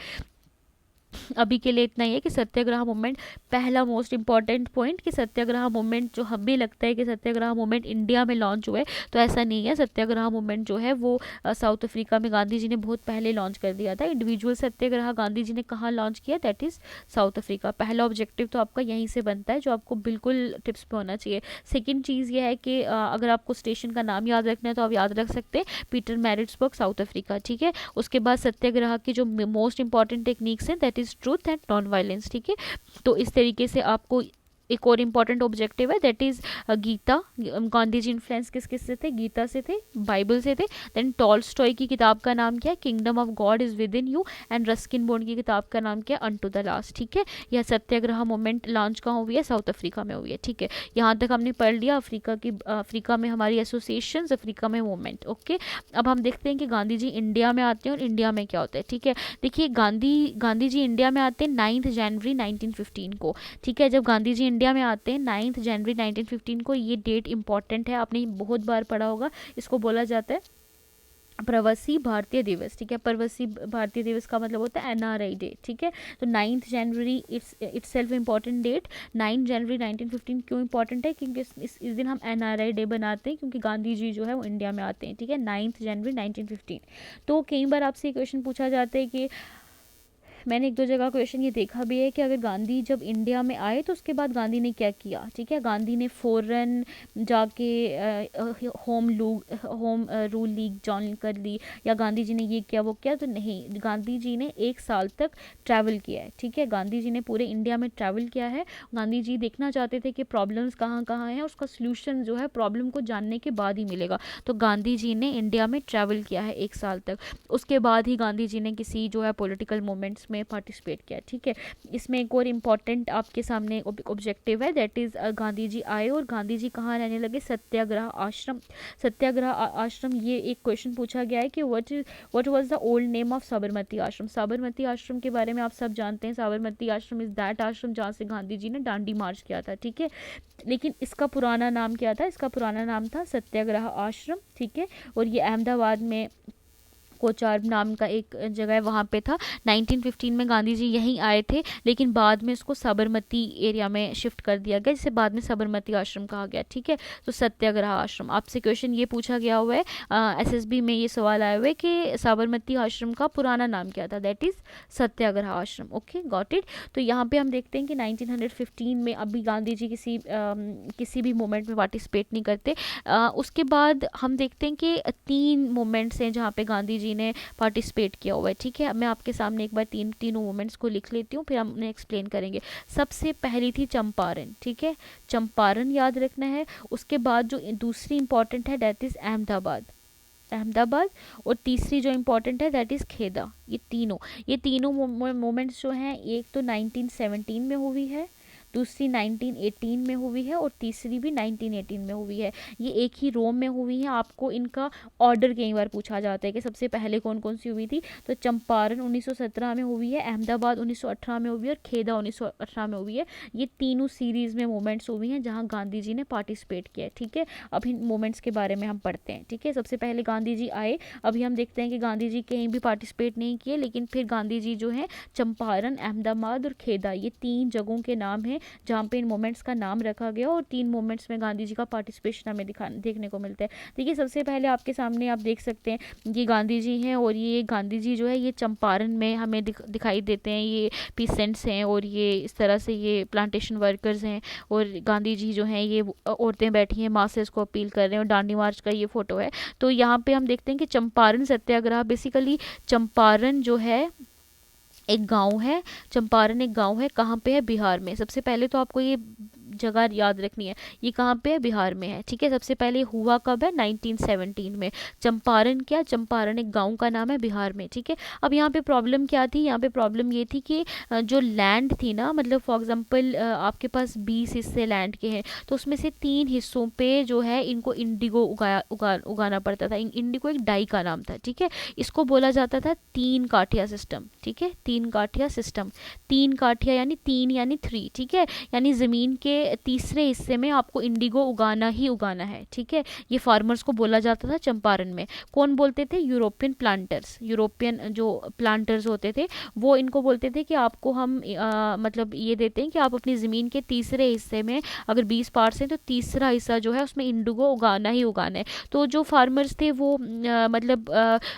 Speaker 1: अभी के लिए इतना ही है कि सत्याग्रह मूवमेंट, पहला मोस्ट इंपॉर्टेंट पॉइंट कि सत्याग्रह मूवमेंट जो हमें लगता है कि सत्याग्रह मूवमेंट इंडिया में लॉन्च हुआ है, तो ऐसा नहीं है। सत्याग्रह मूवमेंट जो है वो साउथ अफ्रीका में गांधी जी ने बहुत पहले लॉन्च कर दिया था। इंडिविजुअल सत्याग्रह गांधी जी ने कहाँ लॉन्च किया, दैट इज़ साउथ अफ्रीका। पहला ऑब्जेक्टिव तो आपका यहीं से बनता है, जो आपको बिल्कुल टिप्स पे होना चाहिए। सेकेंड चीज़ ये है कि अगर आपको स्टेशन का नाम याद रखना है तो आप याद रख सकते हैं, पीटर मैरिट्सबर्ग, साउथ अफ्रीका, ठीक है। उसके बाद सत्याग्रह की जो मोस्ट इंपॉर्टेंट टेक्निक्स हैं, that is truth and non violence, ठीक है। तो इस तरीके से आपको एक और इम्पॉर्टेंट ऑब्जेक्टिव है, that is Gita. Gandhi ji influence किस किस से थे, गीता से थे, बाइबल से थे। देन टॉल्स्टॉय की किताब का नाम क्या है, kingdom of God is with in you. And Ruskin bond की किताब का नाम क्या है, अनटू द लास्ट, ठीक है। यह सत्याग्रह मूवमेंट लॉन्च कहाँ हुई है, साउथ अफ्रीका में हुई है, ठीक है। यहाँ तक हमने पढ़ लिया अफ्रीका में हमारी एसोसिएशंस, अफ्रीका में मूवमेंट, ओके। अब हम देखते हैं कि गांधी जी इंडिया में आते हैं और इंडिया में क्या होता है, ठीक है। देखिए गांधी जी इंडिया में आते हैं 9 जनवरी 1915 को, ठीक है। जब गांधी जी इंडिया में आते हैं 9 जनवरी 1915 को, ये डेट इंपॉर्टेंट है, आपने बहुत बार पढ़ा होगा। इसको बोला जाता है प्रवासी भारतीय दिवस, ठीक है। प्रवासी भारतीय दिवस का मतलब होता है NRI डे, ठीक है। तो 9 जनवरी इट्स सेल्फ इम्पॉर्टेंट डेट। 9 जनवरी 1915 क्यों इंपॉर्टेंट है, क्योंकि इस दिन हम NRI डे बनाते हैं, क्योंकि गांधी जी जो है वो इंडिया में आते हैं, ठीक है, 9 जनवरी 1915। तो कई बार आपसे क्वेश्चन पूछा जाता है कि मैंने एक दो जगह क्वेश्चन ये देखा भी है कि अगर गांधी जब इंडिया में आए तो उसके बाद गांधी ने क्या किया, ठीक है। गांधी ने फ़ौरन जाके होम रूल लीग ज्वाइन कर ली, या गांधी जी ने ये किया वो किया, तो नहीं। गांधी जी ने 1 साल तक ट्रैवल किया है, ठीक है। गांधी जी ने पूरे इंडिया में ट्रैवल किया है। गांधी जी देखना चाहते थे कि प्रॉब्लम्स कहाँ कहाँ हैं, उसका सोल्यूशन जो है प्रॉब्लम को जानने के बाद ही मिलेगा। तो गांधी जी ने इंडिया में ट्रैवल किया है 1 साल तक। उसके बाद ही गांधी जी ने किसी जो है पॉलिटिकल मूवमेंट्स में पार्टिसिपेट किया, ठीक है। इसमें एक और इम्पॉर्टेंट आपके सामने ऑब्जेक्टिव है, दैट इज़ गांधी जी आए और गांधी जी कहाँ रहने लगे, सत्याग्रह आश्रम। सत्याग्रह आश्रम, ये एक क्वेश्चन पूछा गया है कि what was the old name of Sabarmati आश्रम। साबरमती आश्रम के बारे में आप सब जानते हैं, साबरमती आश्रम इज़ दैट आश्रम जहाँ से गांधी जी ने दांडी मार्च किया था, ठीक है। लेकिन इसका पुराना नाम क्या था, इसका पुराना नाम था सत्याग्रह आश्रम, ठीक है। और ये अहमदाबाद में कोचार नाम का एक जगह है, वहाँ पे था। 1915 में गांधी जी यहीं आए थे, लेकिन बाद में इसको साबरमती एरिया में शिफ्ट कर दिया गया, जिसे बाद में साबरमती आश्रम कहा गया, ठीक है। तो सत्याग्रह आश्रम, आपसे क्वेश्चन ये पूछा गया हुआ है, SSB में ये सवाल आया हुआ है कि साबरमती आश्रम का पुराना नाम क्या था, दैट इज़ सत्याग्रह आश्रम, ओके, गॉट इट। तो यहाँ पे हम देखते हैं कि 1915 में अभी गांधी जी किसी भी मूवमेंट में पार्टिसिपेट नहीं करते। उसके बाद हम देखते हैं कि 3 मूवमेंट्स हैं जहाँ पे गांधी जी ने पार्टिसिपेट किया हुआ है, ठीक है। मैं आपके सामने एक बार तीनों मूवमेंट्स को लिख लेती हूँ, फिर हम उन्हें एक्सप्लेन करेंगे। सबसे पहली थी चंपारण, ठीक है, चंपारण याद रखना है। उसके बाद जो दूसरी इंपॉर्टेंट है दैट इज़ अहमदाबाद। और तीसरी जो इम्पोर्टेंट है दैट इज़ खेदा। ये तीनों मोमेंट्स जो हैं, एक तो 1917 में हुई है, दूसरी 1918 में हुई है, और तीसरी भी 1918 में हुई है। ये एक ही रोम में हुई है। आपको इनका ऑर्डर कई बार पूछा जाता है कि सबसे पहले कौन कौन सी हुई थी। तो चंपारण 1917 में हुई है, अहमदाबाद 1918 में हुई है, और खेदा 1918 में हुई है। ये तीनों सीरीज़ में मूवमेंट्स हुई हैं जहाँ गांधी जी ने पार्टिसिपेट किया है, ठीक है। अब इन मूवमेंट्स के बारे में हम पढ़ते हैं, ठीक है। सबसे पहले गांधी जी आए। अभी हम देखते हैं कि गांधी जी कहीं भी पार्टिसिपेट नहीं किए, लेकिन फिर गांधी जी जो है चंपारण, अहमदाबाद और खेदा, ये 3 जगहों के नाम हैं जहाँ पे इन मोमेंट्स का नाम रखा गया, और 3 मोमेंट्स में गांधी जी का पार्टिसिपेशन हमें देखने को मिलता है। देखिए, सबसे पहले आपके सामने आप देख सकते हैं ये गांधी जी हैं, और ये गांधी जी जो है ये चंपारण में हमें दिखाई देते हैं। ये पीसेंट्स हैं और ये इस तरह से ये प्लांटेशन वर्कर्स हैं, और गांधी जी जो हैं ये औरतें बैठी हैं, मासेस को अपील कर रहे हैं, और दांडी मार्च का ये फोटो है। तो यहाँ पे हम देखते हैं कि चंपारण सत्याग्रह, बेसिकली चंपारण जो है एक गांव है। चंपारण एक गांव है, कहाँ पे है, बिहार में। सबसे पहले तो आपको ये जगह याद रखनी है, ये कहाँ पे है, बिहार में है, ठीक है। सबसे पहले हुआ कब है, 1917 में। चंपारण क्या, चंपारण एक गांव का नाम है, बिहार में, ठीक है। अब यहाँ पे प्रॉब्लम क्या थी, यहाँ पे प्रॉब्लम ये थी कि जो लैंड थी ना, मतलब फॉर एग्जांपल आपके पास 20 हिस्से लैंड के हैं, तो उसमें से 3 हिस्सों पे जो है इनको इंडिगो उगाना पड़ता था। इंडिगो एक डाई का नाम था, ठीक है। इसको बोला जाता था 3 काठिया सिस्टम, ठीक है, 3 काठिया सिस्टम। 3 काठिया यानी 3 यानी 3, ठीक है, यानी ज़मीन के के तीसरे हिस्से में आपको इंडिगो उगाना ही उगाना है, ठीक है। ये फार्मर्स को बोला जाता था चंपारण में। कौन बोलते थे? European planters. यूरोपियन जो प्लांटर्स होते थे वो इनको बोलते थे कि आपको हम मतलब ये देते हैं कि आप अपनी ज़मीन के तीसरे हिस्से में अगर 20 पार्ट्स हैं तो तीसरा हिस्सा जो है उसमें इंडिगो उगाना ही उगाना है। तो जो फार्मर्स थे वो मतलब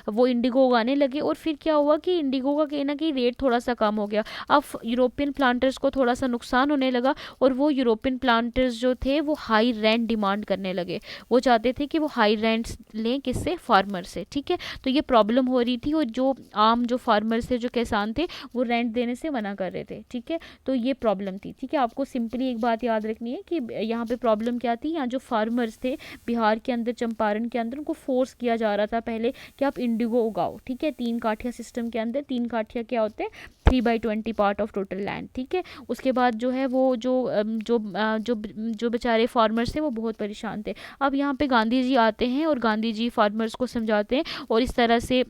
Speaker 1: वो इंडिगो उगाने लगे, और फिर क्या हुआ कि इंडिगो का कहीं ना कहीं रेट थोड़ा सा कम हो गया। अब यूरोपियन प्लांटर्स को थोड़ा सा नुकसान होने लगा, और वो यूरोपियन प्लांटर्स जो थे वो हाई रेंट डिमांड करने लगे। वो चाहते थे कि वो हाई रेंट्स लें, किससे? फार्मर से, ठीक है। तो ये प्रॉब्लम हो रही थी, और जो आम जो फार्मर्स थे, जो किसान थे, वो रेंट देने से मना कर रहे थे, ठीक है। तो ये प्रॉब्लम थी, ठीक है। आपको सिंपली एक बात याद रखनी है कि यहाँ पे प्रॉब्लम क्या थी। यहाँ जो फार्मर्स थे बिहार के अंदर, चंपारण के अंदर, उनको फोर्स किया जा रहा था पहले कि आप इंडिगो उगाओ, ठीक है। 3 काठिया सिस्टम के अंदर, 3 काठिया क्या होते हैं? 3/20 पार्ट ऑफ टोटल लैंड, ठीक है। उसके बाद जो है वो जो बेचारे फार्मर्स थे वो बहुत परेशान थे। अब यहाँ पे गांधी जी आते हैं और गांधी जी फार्मर्स को समझाते हैं, और इस तरह से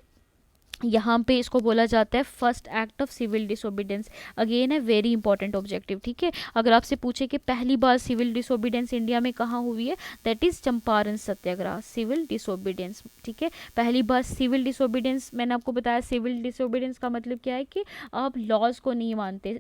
Speaker 1: यहाँ पे इसको बोला जाता है first act of civil disobedience. Again है वेरी इंपॉर्टेंट ऑब्जेक्टिव, ठीक है। अगर आपसे पूछे कि पहली बार सिविल डिसोबीडियंस इंडिया में कहाँ हुई है, that is Champaran Satyagraha, civil disobedience, ठीक है। पहली बार सिविल डिसोबीडियंस, मैंने आपको बताया सिविल डिसोबीडियंस का मतलब क्या है कि आप लॉज को नहीं मानते,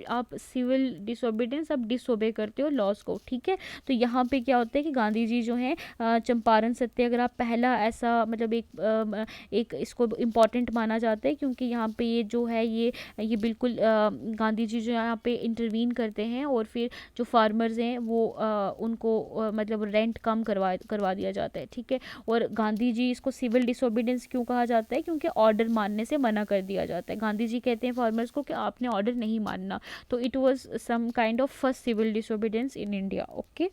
Speaker 1: आप सिविल डिसोबीडियंस आप डिसोबे करते हो लॉज को, ठीक है। तो यहाँ पे क्या होता है कि गांधी जी जो है चंपारण सत्याग्रह पहला ऐसा मतलब एक इसको इम्पॉर्टेंट माना जाता है, क्योंकि यहाँ पे ये जो है ये बिल्कुल गांधी जी जो यहाँ पे इंटरवीन करते हैं, और फिर जो फार्मर्स हैं वो उनको मतलब रेंट कम करवा दिया जाता है, ठीक है। और गांधी जी इसको सिविल डिसोबीडियंस क्यों कहा जाता है? क्योंकि ऑर्डर मानने से मना कर दिया जाता है। गांधी जी कहते हैं फार्मर्स को कि आपने ऑर्डर नहीं मानना। तो it was some kind of first civil disobedience in India, okay.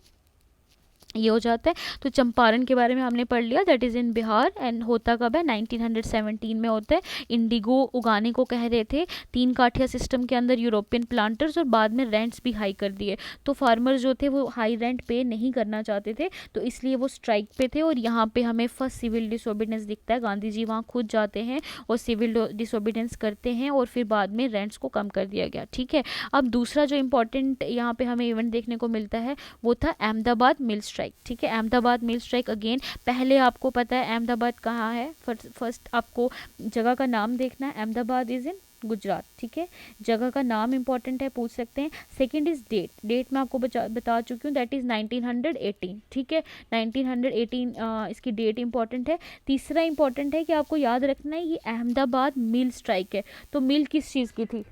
Speaker 1: ये हो जाता है। तो चंपारण के बारे में हमने पढ़ लिया, that is in Bihar, and होता कब है? 1917 में होता है। इंडिगो उगाने को कह रहे थे 3 काठिया सिस्टम के अंदर यूरोपियन प्लांटर्स, और बाद में रेंट्स भी हाई कर दिए। तो फार्मर्स जो थे वो हाई रेंट पे नहीं करना चाहते थे, तो इसलिए वो स्ट्राइक पे थे। और यहाँ पे हमें फर्स्ट सिविल डिसोबीडियंस दिखता है। गांधी जी वहाँ खुद जाते हैं और सिविल डिसोबीडियंस करते हैं, और फिर बाद में रेंट्स को कम कर दिया गया, ठीक है। अब दूसरा जो इम्पोर्टेंट यहाँ पे हमें इवेंट देखने को मिलता है वो था अहमदाबाद मिल स्ट्राइक, ठीक है। अहमदाबाद मिल स्ट्राइक, अगेन पहले आपको पता है अहमदाबाद कहाँ है। फर्स्ट आपको जगह का नाम देखना है। अहमदाबाद इज इन गुजरात, ठीक है। जगह का नाम इंपॉर्टेंट है, पूछ सकते हैं। सेकंड इज डेट मैं आपको बता चुकी हूँ, दैट इज 1918, ठीक है। 1918 इसकी डेट इंपॉर्टेंट है। तीसरा इंपॉर्टेंट है कि आपको याद रखना है ये अहमदाबाद मिल स्ट्राइक है। तो मिल किस चीज़ की थी?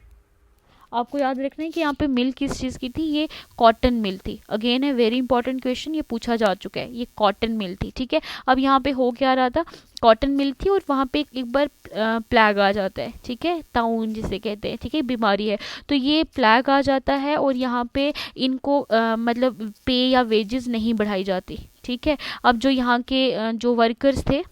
Speaker 1: आपको याद रखना है कि यहाँ पे मिल किस चीज़ की थी? ये कॉटन मिल थी। अगेन है वेरी इंपॉर्टेंट क्वेश्चन, ये पूछा जा चुका है। ये कॉटन मिल थी, ठीक है। अब यहाँ पे हो क्या रहा था? कॉटन मिल थी, और वहाँ पे एक बार प्लैग आ जाता है, ठीक है। ताउन जिसे कहते हैं, ठीक है, बीमारी है। तो ये प्लैग आ जाता है, और यहाँ पे इनको मतलब पे या वेजेस नहीं बढ़ाई जाती, ठीक है। अब जो यहाँ के जो वर्कर्स थे,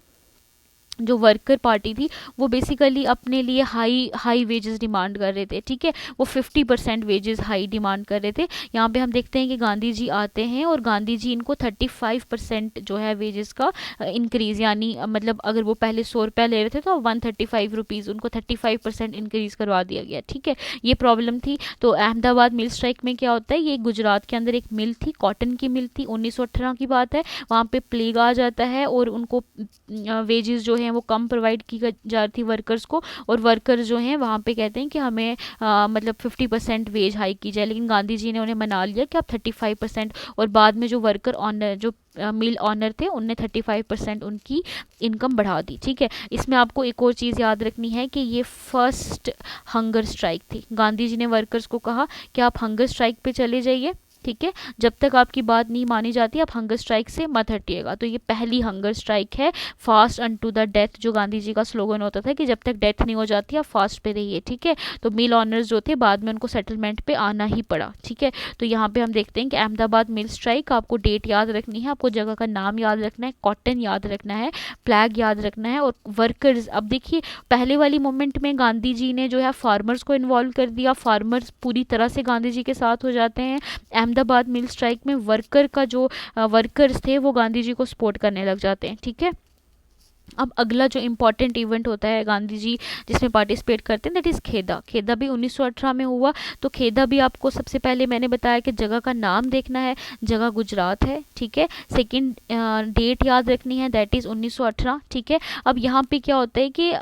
Speaker 1: जो वर्कर पार्टी थी, वो बेसिकली अपने लिए हाई वेजेस डिमांड कर रहे थे, ठीक है। वो 50% वेजेस हाई डिमांड कर रहे थे। यहाँ पे हम देखते हैं कि गांधी जी आते हैं, और गांधी जी इनको 35% जो है वेजेस का इंक्रीज़, यानी मतलब अगर वो पहले 100 रुपया ले रहे थे तो 135 रुपीज़ उनको 35% इंक्रीज़ करवा दिया गया, ठीक है। ये प्रॉब्लम थी। तो अहमदाबाद मिल स्ट्राइक में क्या होता है? ये गुजरात के अंदर एक मिल थी, कॉटन की मिल थी। 1918 की बात है। वहाँ पे प्लेग आ जाता है, और उनको वेजेस जो है वो कम प्रोवाइड की जा रही थी वर्कर्स को, और वर्कर्स जो हैं वहाँ पे कहते हैं कि हमें मतलब 50% वेज हाई की जाए। लेकिन गांधी जी ने उन्हें मना लिया कि आप 35%, और बाद में जो वर्कर ऑनर जो मिल ऑनर थे उनने 35% उनकी इनकम बढ़ा दी, ठीक है। इसमें आपको एक और चीज़ याद रखनी है कि ये फर्स्ट हंगर स्ट्राइक थी। गांधी जी ने वर्कर्स को कहा कि आप हंगर स्ट्राइक पे चले जाइए, ठीक है। जब तक आपकी बात नहीं मानी जाती आप हंगर स्ट्राइक से मत हटिएगा। तो ये पहली हंगर स्ट्राइक है। फास्ट अनटू द डेथ जो गांधी जी का स्लोगन होता था कि जब तक डेथ नहीं हो जाती आप फास्ट पे रहिए, ठीक है। तो मिल ऑनर्स जो थे बाद में उनको सेटलमेंट पे आना ही पड़ा, ठीक है। तो यहाँ पे हम देखते हैं कि अहमदाबाद मिल स्ट्राइक, आपको डेट याद रखनी है, आपको जगह का नाम याद रखना है, कॉटन याद रखना है, फ्लैग याद रखना है, और वर्कर्स। अब देखिए पहले वाली मोमेंट में गांधी जी ने जो है फार्मर्स को इन्वॉल्व कर दिया, फार्मर्स पूरी तरह से गांधी जी के साथ हो जाते हैं। अहमदाबाद मिल स्ट्राइक में वर्कर्स थे वो गांधी जी को सपोर्ट करने लग जाते हैं, ठीक है। अब अगला जो इम्पोर्टेंट इवेंट होता है गांधी जी जिसमें पार्टिसिपेट करते हैं, दैट इज़ खेदा। खेदा भी 1918 में हुआ। तो खेदा भी आपको सबसे पहले मैंने बताया कि जगह का नाम देखना है, जगह गुजरात है, ठीक है। सेकंड डेट याद रखनी है, दैट इज़ 1918, ठीक है। अब यहाँ पे क्या होता है कि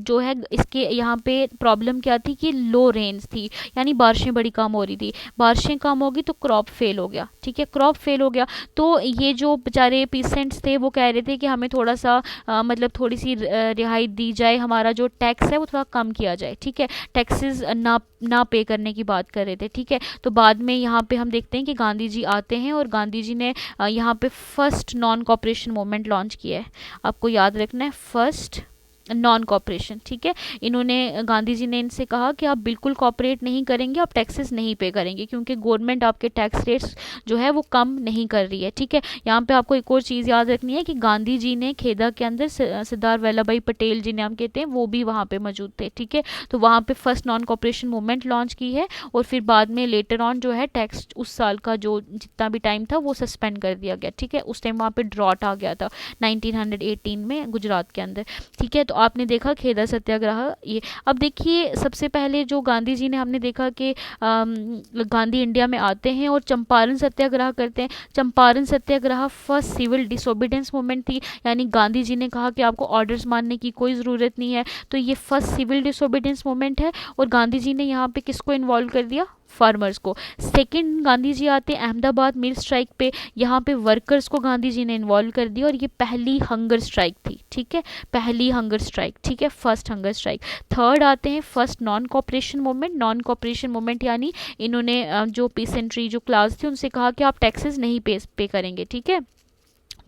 Speaker 1: जो है इसके यहाँ पे प्रॉब्लम क्या थी कि लो रेंज थी, यानी बारिशें बड़ी कम हो रही थी। बारिशें कम होगी तो क्रॉप फेल हो गया, ठीक है, क्रॉप फेल हो गया। तो ये जो बेचारे पीसेंट्स थे वो कह रहे थे कि हमें थोड़ा सा मतलब थोड़ी सी रिहाई दी जाए, हमारा जो टैक्स है वो थोड़ा कम किया जाए, ठीक है। टैक्सेस ना पे करने की बात कर रहे थे, ठीक है। तो बाद में यहाँ पे हम देखते हैं कि गांधी जी आते हैं और गांधी जी ने यहाँ पे first non cooperation movement launch किया है। आपको याद रखना है, फर्स्ट नॉन कॉपरेशन, ठीक है। इन्होंने गांधी जी ने इनसे कहा कि आप बिल्कुल कॉपरेट नहीं करेंगे, आप टैक्सेस नहीं पे करेंगे, क्योंकि गवर्नमेंट आपके टैक्स रेट्स जो है वो कम नहीं कर रही है, ठीक है। यहाँ पे आपको एक और चीज़ याद रखनी है कि गांधी जी ने खेदा के अंदर सरदार वल्लभ भाई पटेल जी नाम कहते हैं वो भी वहाँ पे मौजूद थे, ठीक है। तो वहाँ पे first non cooperation movement launch की है और फिर बाद में लेटर ऑन जो है टैक्स उस साल का जो जितना भी टाइम था वो सस्पेंड कर दिया गया, ठीक है। उस टाइम वहाँ पे ड्रॉट आ गया था 1918 में गुजरात के अंदर, ठीक है। तो आपने देखा खेदा सत्याग्रह ये। अब देखिए सबसे पहले जो गांधी जी ने हमने देखा कि गांधी इंडिया में आते हैं और चंपारण सत्याग्रह करते हैं। चंपारण सत्याग्रह फर्स्ट सिविल डिसोबीडियंस मूवमेंट थी, यानी गांधी जी ने कहा कि आपको ऑर्डर्स मानने की कोई ज़रूरत नहीं है। तो ये फर्स्ट सिविल डिसोबीडियंस मूवमेंट है और गांधी जी ने यहाँ पे किसको इन्वॉल्व कर दिया, फार्मर्स को। सेकंड गांधी जी आते हैं अहमदाबाद मिल स्ट्राइक पे, यहाँ पे वर्कर्स को गांधी जी ने इन्वॉल्व कर दिया और ये पहली हंगर स्ट्राइक थी, ठीक है, पहली हंगर स्ट्राइक, ठीक है, फर्स्ट हंगर स्ट्राइक। थर्ड आते हैं first non cooperation movement. Non cooperation movement यानी इन्होंने जो पीसेंट्री जो क्लास थी उनसे कहा कि आप टैक्सेस नहीं पे करेंगे, ठीक है।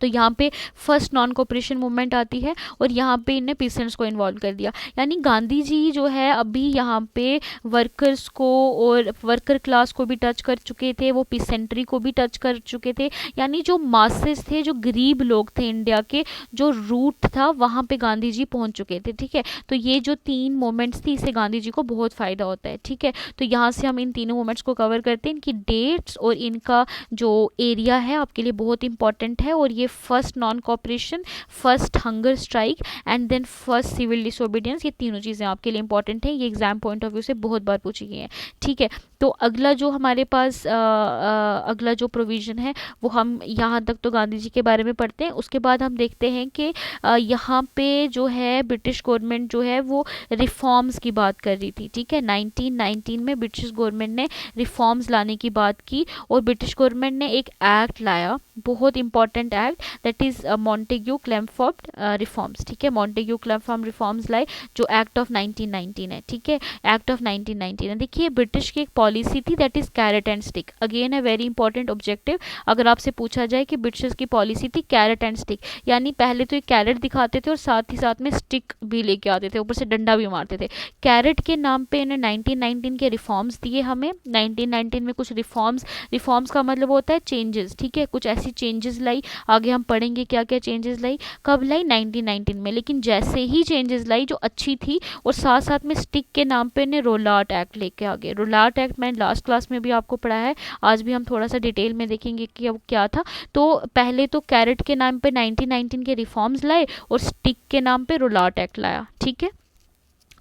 Speaker 1: तो यहाँ पे फर्स्ट नॉन कॉपरेशन मूवमेंट आती है और यहाँ पे इन्हें पीसेंट्स को इन्वॉल्व कर दिया, यानी गांधी जी जो है अभी यहाँ पे वर्कर्स को और वर्कर क्लास को भी टच कर चुके थे, वो पीसेंट्री को भी टच कर चुके थे, यानी जो मासेस थे, जो गरीब लोग थे इंडिया के, जो रूट था वहाँ पे गांधी जी पहुँच चुके थे, ठीक है। तो ये जो तीन मोमेंट्स थी इससे गांधी जी को बहुत फ़ायदा होता है, ठीक है। तो यहाँ से हम इन तीनों मोमेंट्स को कवर करते हैं, इनकी डेट्स और इनका जो एरिया है आपके लिए बहुत इंपॉर्टेंट है। और ये first non cooperation, first hunger strike and then first civil disobedience, ये तीनों चीज़ें आपके लिए इंपॉर्टेंट हैं, ये एग्जाम पॉइंट ऑफ व्यू से बहुत बार पूछी गई हैं, ठीक है। तो अगला जो हमारे पास अगला जो प्रोविज़न है वो हम यहाँ तक तो गांधी जी के बारे में पढ़ते हैं। उसके बाद हम देखते हैं कि यहाँ पे जो है ब्रिटिश गवर्नमेंट जो है वो रिफॉर्म्स की बात कर रही थी, ठीक है। 1919 में ब्रिटिश गवर्नमेंट ने रिफॉर्म्स लाने की बात की और ब्रिटिश गवर्नमेंट ने एक एक्ट लाया, बहुत important act, that is Montagu Chelmsford reforms, ठीक है। मॉन्टेग्यू क्लेमफोर्ड रिफॉर्म्स लाए जो एक्ट ऑफ 1919 है, ठीक है, एक्ट ऑफ 1919 है। देखिए ब्रिटिश की एक पॉलिसी थी that is carrot and stick, again है वेरी इंपॉर्टेंट ऑब्जेक्टिव। अगर आपसे पूछा जाए कि ब्रिटिश की पॉलिसी थी कैरेट एंड स्टिक, यानी पहले तो एक कैरेट दिखाते थे और साथ ही साथ में स्टिक भी लेके आते थे, ऊपर से डंडा भी मारते थे। कैरेट के नाम पे इन्हें 1919 के रिफॉर्म्स दिए हमें। 1919 में कुछ रिफॉर्म्स का मतलब होता है चेंजेस, ठीक है, कुछ ऐसी चेंजेस लाई, आगे हम पढ़ेंगे क्या क्या चेंजेस लाई, कब लाई 1919 में। लेकिन जैसे ही चेंजेस लाई जो अच्छी थी और साथ साथ में स्टिक के नाम पे ने रोलाट एक्ट लेके आ गए। रोलाट एक्ट मैंने लास्ट क्लास में भी आपको पढ़ा है, आज भी हम थोड़ा सा डिटेल में देखेंगे कि अब क्या था। तो पहले तो कैरेट के नाम पे 1919 के रिफॉर्म्स लाए और स्टिक के नाम पे रोलाट एक्ट लाया, ठीक है।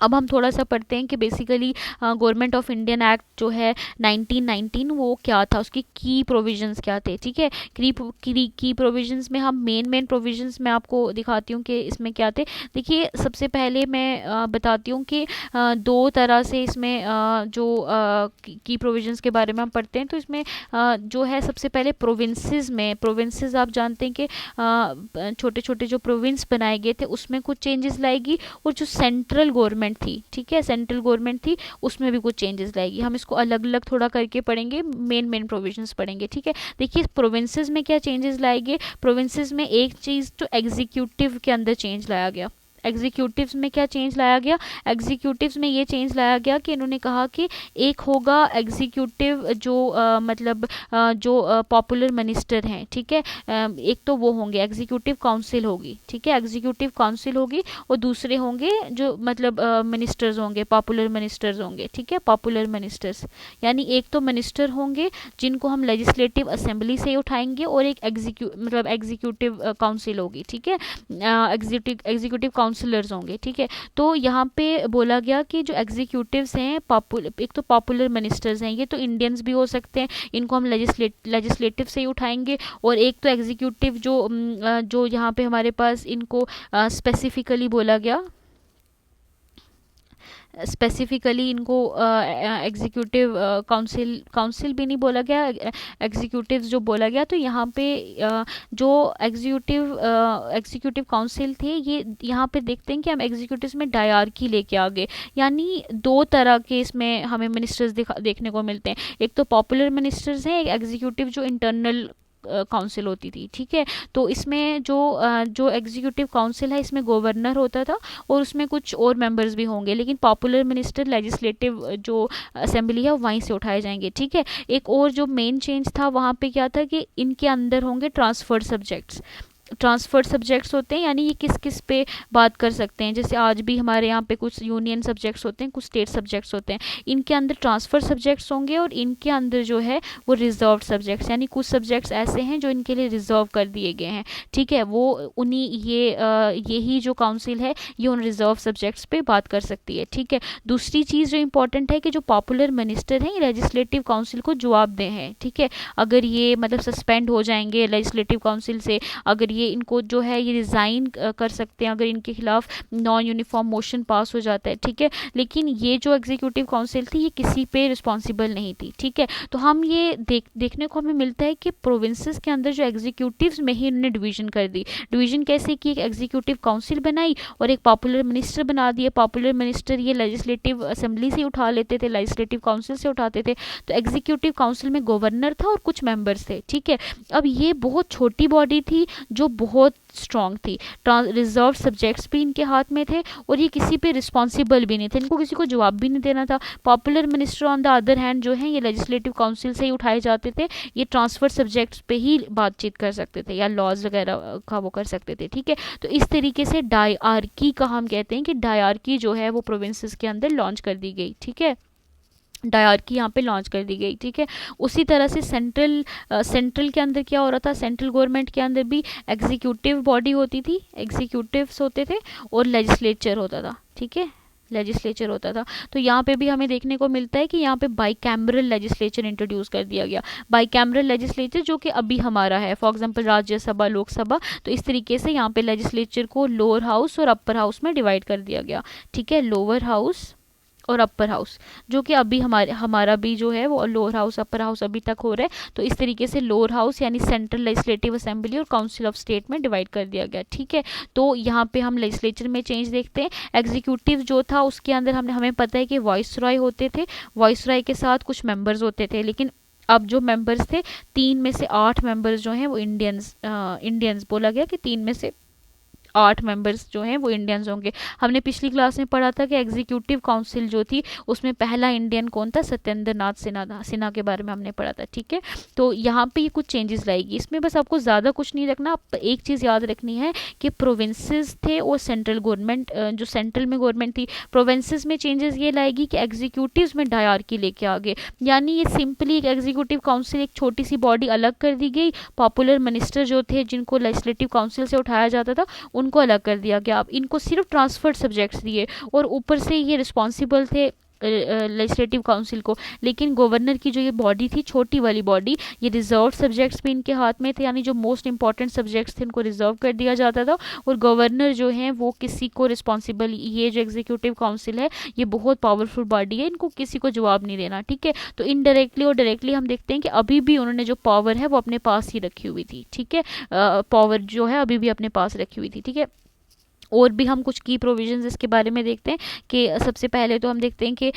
Speaker 1: अब हम थोड़ा सा पढ़ते हैं कि basically government of Indian act जो है 1919 वो क्या था, उसकी की प्रोविजंस क्या थे, ठीक है। की प्रोविजंस में हम मेन प्रोविजंस मैं आपको दिखाती हूँ कि इसमें क्या थे। देखिए सबसे पहले मैं बताती हूँ कि दो तरह से इसमें जो की प्रोविजंस के बारे में हम पढ़ते हैं। तो इसमें जो है सबसे पहले प्रोविंसेस आप जानते हैं कि छोटे छोटे जो प्रोविंस बनाए गए थे उसमें कुछ चेंजेस लाएगी और जो सेंट्रल गवर्नमेंट थी, ठीक है, सेंट्रल गवर्नमेंट थी उसमें भी कुछ चेंजेस लाएगी। हम इसको अलग अलग थोड़ा करके पढ़ेंगे, मेन प्रोविजंस पढ़ेंगे, ठीक है। देखिए प्रोविंसेस में क्या चेंजेस लाएंगे, प्रोविंसेस में एक चीज़ तो एग्जीक्यूटिव के अंदर चेंज लाया गया। एग्जीक्यूटिव्स में क्या चेंज लाया गया, एग्जीक्यूटिव्स में ये चेंज लाया गया कि इन्होंने कहा कि एक होगा एग्जीक्यूटिव जो मतलब जो पॉपुलर मिनिस्टर हैं, ठीक है, एक तो वो होंगे, एग्जीक्यूटिव काउंसिल होगी, ठीक है, एग्जीक्यूटिव काउंसिल होगी, और दूसरे होंगे जो मतलब मिनिस्टर्स होंगे, पॉपुलर मिनिस्टर्स होंगे, ठीक है, पॉपुलर मिनिस्टर्स, यानी एक तो मिनिस्टर होंगे जिनको हम लेजिस्लेटिव असेंबली से उठाएंगे, और एक एग्जीक्यूटिव काउंसिल होगी, ठीक है, एग्जीक्यूटिव काउंसिलर्स होंगे, ठीक है। तो यहाँ पे बोला गया कि जो एग्जीक्यूटिव्स हैं, एक तो पॉपुलर मिनिस्टर्स हैं, ये तो इंडियंस भी हो सकते हैं, इनको हम लेजिस्लेटिव से ही उठाएंगे, और एक तो एग्जीक्यूटिव जो यहाँ पे हमारे पास इनको स्पेसिफिकली बोला गया, स्पेसिफिकली इनको एग्जीक्यूटिव काउंसिल भी नहीं बोला गया, एग्जीक्यूटिव जो बोला गया। तो यहाँ पे जो एग्जीक्यूटिव काउंसिल थे, ये यहाँ पे देखते हैं कि हम एग्जीक्यूटिव में डायरकी लेके आ गए, यानी दो तरह के इसमें हमें मिनिस्टर्स देखने को मिलते हैं, एक तो पॉपुलर मिनिस्टर्स हैं, एक एग्जीक्यूटिव जो इंटरनल काउंसिल होती थी, ठीक है। तो इसमें जो एग्जीक्यूटिव काउंसिल है, इसमें गवर्नर होता था और उसमें कुछ और मेंबर्स भी होंगे, लेकिन पॉपुलर मिनिस्टर लेजिस्लेटिव जो असेंबली है वहीं से उठाए जाएंगे, ठीक है। एक और जो मेन चेंज था वहाँ पे क्या था कि इनके अंदर होंगे ट्रांसफर्ड सब्जेक्ट्स, ट्रांसफर्ड सब्जेक्ट्स होते हैं, यानी ये किस किस पे बात कर सकते हैं, जैसे आज भी हमारे यहाँ पे कुछ यूनियन सब्जेक्ट्स होते हैं, कुछ स्टेट सब्जेक्ट्स होते हैं, इनके अंदर ट्रांसफर सब्जेक्ट्स होंगे, और इनके अंदर जो है वो रिजर्व सब्जेक्ट्स, यानी कुछ सब्जेक्ट्स ऐसे हैं जो इनके लिए रिजर्व कर दिए गए हैं, ठीक है। वो उन्हीं यही जो काउंसिल है ये उन रिजर्व सब्जेक्ट्स पे बात कर सकती है, ठीक है। दूसरी चीज़ जो इंपॉर्टेंट है कि जो पॉपुलर मिनिस्टर हैं ये लेजिस्लेटिव काउंसिल को जवाबदेह हैं, ठीक है। अगर ये मतलब सस्पेंड हो जाएंगे लेजिस्लेटिव काउंसिल से, अगर ये इनको जो है ये रिज़ाइन कर सकते हैं, अगर इनके खिलाफ नॉन यूनिफॉर्म मोशन पास हो जाता है, ठीक है। लेकिन ये जो एग्जीक्यूटिव काउंसिल थी ये किसी पे रिस्पॉन्सिबल नहीं थी, ठीक है। तो हम ये देखने को हमें मिलता है कि प्रोविंसेस के अंदर जो एग्जीक्यूटिव्स में ही इन्होंने डिवीजन कर दी। डिवीजन कैसे की, एक एग्जीक्यूटिव काउंसिल बनाई और एक पॉपुलर मिनिस्टर बना दिए। पॉपुलर मिनिस्टर ये लेजिस्लेटिव असेंबली से उठा लेते थे, लेजिस्लेटिव काउंसिल से उठाते थे। तो एग्जीक्यूटिव काउंसिल में गवर्नर था और कुछ मेंबर्स थे, ठीक है। अब ये बहुत छोटी बॉडी थी जो बहुत स्ट्रॉन्ग थी, रिजर्व सब्जेक्ट्स भी इनके हाथ में थे, और ये किसी पे रिस्पॉन्सिबल भी नहीं थे, इनको किसी को जवाब भी नहीं देना था। Popular minister on the other hand जो है ये लेजिस्लेटिव काउंसिल से ही उठाए जाते थे, ये ट्रांसफर सब्जेक्ट्स पे ही बातचीत कर सकते थे या लॉज वगैरह का वो कर सकते थे, ठीक है। तो इस तरीके से डायरकी का हम कहते हैं कि डायरकी जो है वो प्रोविंसेस के अंदर लॉन्च कर दी गई, ठीक है, डायरकी यहाँ पे लॉन्च कर दी गई, ठीक है। उसी तरह से सेंट्रल के अंदर क्या हो रहा था, सेंट्रल गवर्नमेंट के अंदर भी एग्जीक्यूटिव बॉडी होती थी, एग्जीक्यूटिव्स होते थे, और लेजिस्लेचर होता था, ठीक है, लेजिस्लेचर होता था। तो यहाँ पे भी हमें देखने को मिलता है कि यहाँ पे बाइकैमरल लेजिस्लेचर इंट्रोड्यूस कर दिया गया, बाइकैमरल लेजिस्लेचर जो कि अभी हमारा है, फॉर एग्जांपल राज्यसभा, लोकसभा। तो इस तरीके से यहाँ पे लेजिस्लेचर को लोअर हाउस और अपर हाउस में डिवाइड कर दिया गया, ठीक है, लोअर हाउस और अपर हाउस, जो कि अभी हमारा भी जो है वो लोअर हाउस अपर हाउस अभी तक हो रहा है। तो इस तरीके से लोअर हाउस यानी सेंट्रल लेजिस्लेटिव असेंबली और काउंसिल ऑफ स्टेट में डिवाइड कर दिया गया, ठीक है। तो यहाँ पे हम लेजिस्लेचर में चेंज देखते हैं। एग्जीक्यूटिव जो था उसके अंदर हमें पता है कि वॉइस रॉय होते थे, वॉइस रॉय के साथ कुछ मेंबर्स होते थे, लेकिन अब जो मेंबर्स थे 3 में से 8 मेंबर्स जो हैं वो इंडियंस बोला गया कि 3 में से 8 मेंबर्स जो हैं वो इंडियंस होंगे। हमने पिछली क्लास में पढ़ा था कि एग्जीक्यूटिव काउंसिल जो थी उसमें पहला इंडियन कौन था, सत्येंद्र नाथ सिन्हा के बारे में हमने पढ़ा था, ठीक है। तो यहाँ पे ये कुछ चेंजेस लाएगी, इसमें बस आपको ज़्यादा कुछ नहीं रखना, एक चीज़ याद रखनी है कि प्रोविंसेस थे और सेंट्रल गवर्नमेंट, जो सेंट्रल में गवर्नमेंट थी, प्रोविंसेस में चेंजेस ये लाएगी कि एग्जीक्यूटिव में डायरकी लेके आ गए, यानी ये सिंपली एक एग्जीक्यूटिव काउंसिल, एक छोटी सी बॉडी अलग कर दी गई। पॉपुलर मिनिस्टर जो थे जिनको लेजिस्लेटिव काउंसिल से उठाया जाता था उनको अलग कर दिया गया। अब इनको सिर्फ ट्रांसफर्ड सब्जेक्ट्स दिए और ऊपर से ये रिस्पॉन्सिबल थे लेजिस्लेटिव काउंसिल को, लेकिन गवर्नर की जो ये बॉडी थी, छोटी वाली बॉडी, ये रिजर्व सब्जेक्ट्स भी इनके हाथ में थे, यानी जो मोस्ट इंपॉर्टेंट सब्जेक्ट्स थे इनको रिजर्व कर दिया जाता था, और गवर्नर जो है वो किसी को रिस्पॉन्सिबल, ये जो एग्जीक्यूटिव काउंसिल है ये बहुत पावरफुल बॉडी है, इनको किसी को जवाब नहीं देना, ठीक है। तो इनडायरेक्टली और डायरेक्टली हम देखते हैं कि अभी भी उन्होंने जो पावर है वो अपने पास ही रखी हुई थी, ठीक है, पावर जो है अभी भी अपने पास रखी हुई थी, ठीक है। और भी हम कुछ की प्रोविजंस इसके बारे में देखते हैं कि सबसे पहले तो हम देखते हैं कि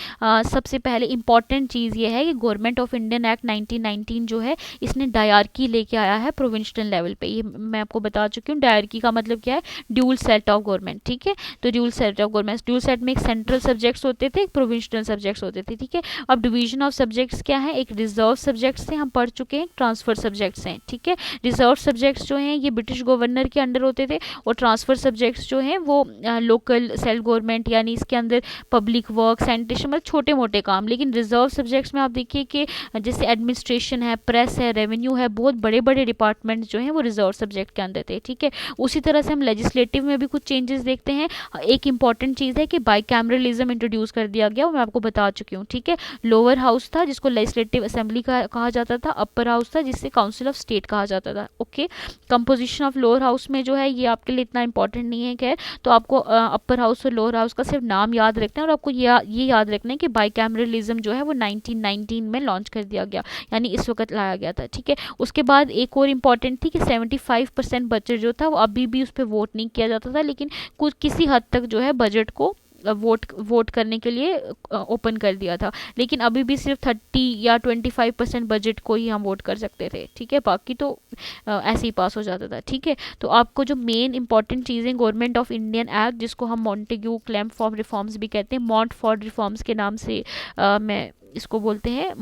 Speaker 1: सबसे पहले इंपॉर्टेंट चीज़ ये है कि गवर्नमेंट ऑफ इंडियन एक्ट 1919 जो है इसने डायरकी लेके आया है प्रोविंशियल लेवल पे। ये मैं आपको बता चुकी हूँ। डायरकी का मतलब क्या है, ड्यूल सेट ऑफ गवर्नमेंट, ठीक है। तो dual set of government, dual set में एक सेंट्रल सब्जेक्ट्स होते थे, एक प्रोविंशियल सब्जेक्ट्स होते थे, ठीक है। अब डिवीजन ऑफ सब्जेक्ट्स क्या है, एक रिजर्व सब्जेक्ट्स थे, हम पढ़ चुके हैं, ट्रांसफर सब्जेक्ट्स हैं, ठीक है। रिजर्व सब्जेक्ट्स जो हैं ये ब्रिटिश गवर्नर के अंडर होते थे, और ट्रांसफर सब्जेक्ट्स जो हैं वो लोकल सेल्फ गवर्नमेंट, यानी इसके अंदर पब्लिक वर्क, सैनिटेशन, मतलब छोटे मोटे काम। लेकिन रिजर्व सब्जेक्ट्स में आप देखिए कि जैसे एडमिनिस्ट्रेशन है, प्रेस है, रेवेन्यू है, बहुत बड़े बड़े डिपार्टमेंट जो हैं वो रिजर्व सब्जेक्ट के अंदर थे, ठीक है। उसी तरह से हम लेजिस्लेटिव में भी कुछ चेंजेस देखते हैं। एक इंपॉर्टेंट चीज़ है कि बाइकैमरलिज्म इंट्रोड्यूस कर दिया गया, वो मैं आपको बता चुकी हूँ, ठीक है। लोअर हाउस था जिसको लेजिस्लेटिव असेंबली कहा जाता था, अपर हाउस था जिससे काउंसिल ऑफ स्टेट कहा जाता था, okay. Composition of lower house में जो है ये आपके लिए इतना इंपॉर्टेंट नहीं है, खैर। तो आपको अपर हाउस और लोअर हाउस का सिर्फ नाम याद रखना है, और आपको ये याद रखना है कि बाइकैमरलिज्म जो है वो 1919 में लॉन्च कर दिया गया, यानी इस वक्त लाया गया था, ठीक है। उसके बाद एक और इम्पॉर्टेंट थी कि 75% बजट जो था वो अभी भी उस पर वोट नहीं किया जाता था, लेकिन कुछ किसी हद तक जो है बजट को वोट करने के लिए ओपन कर दिया था। लेकिन अभी भी सिर्फ 30 या 25% बजट को ही हम वोट कर सकते थे, ठीक है। बाकी तो ऐसे ही पास हो जाता था, ठीक है। तो आपको जो मेन इंपॉर्टेंट चीज़ें, गवर्नमेंट ऑफ इंडियन एक्ट जिसको हम मॉन्टेग्यू क्लेमफॉर्ड रिफॉर्म्स भी कहते हैं, मॉन्टफोर्ड रिफॉर्म्स के नाम से मैं इसको बोलते हैं,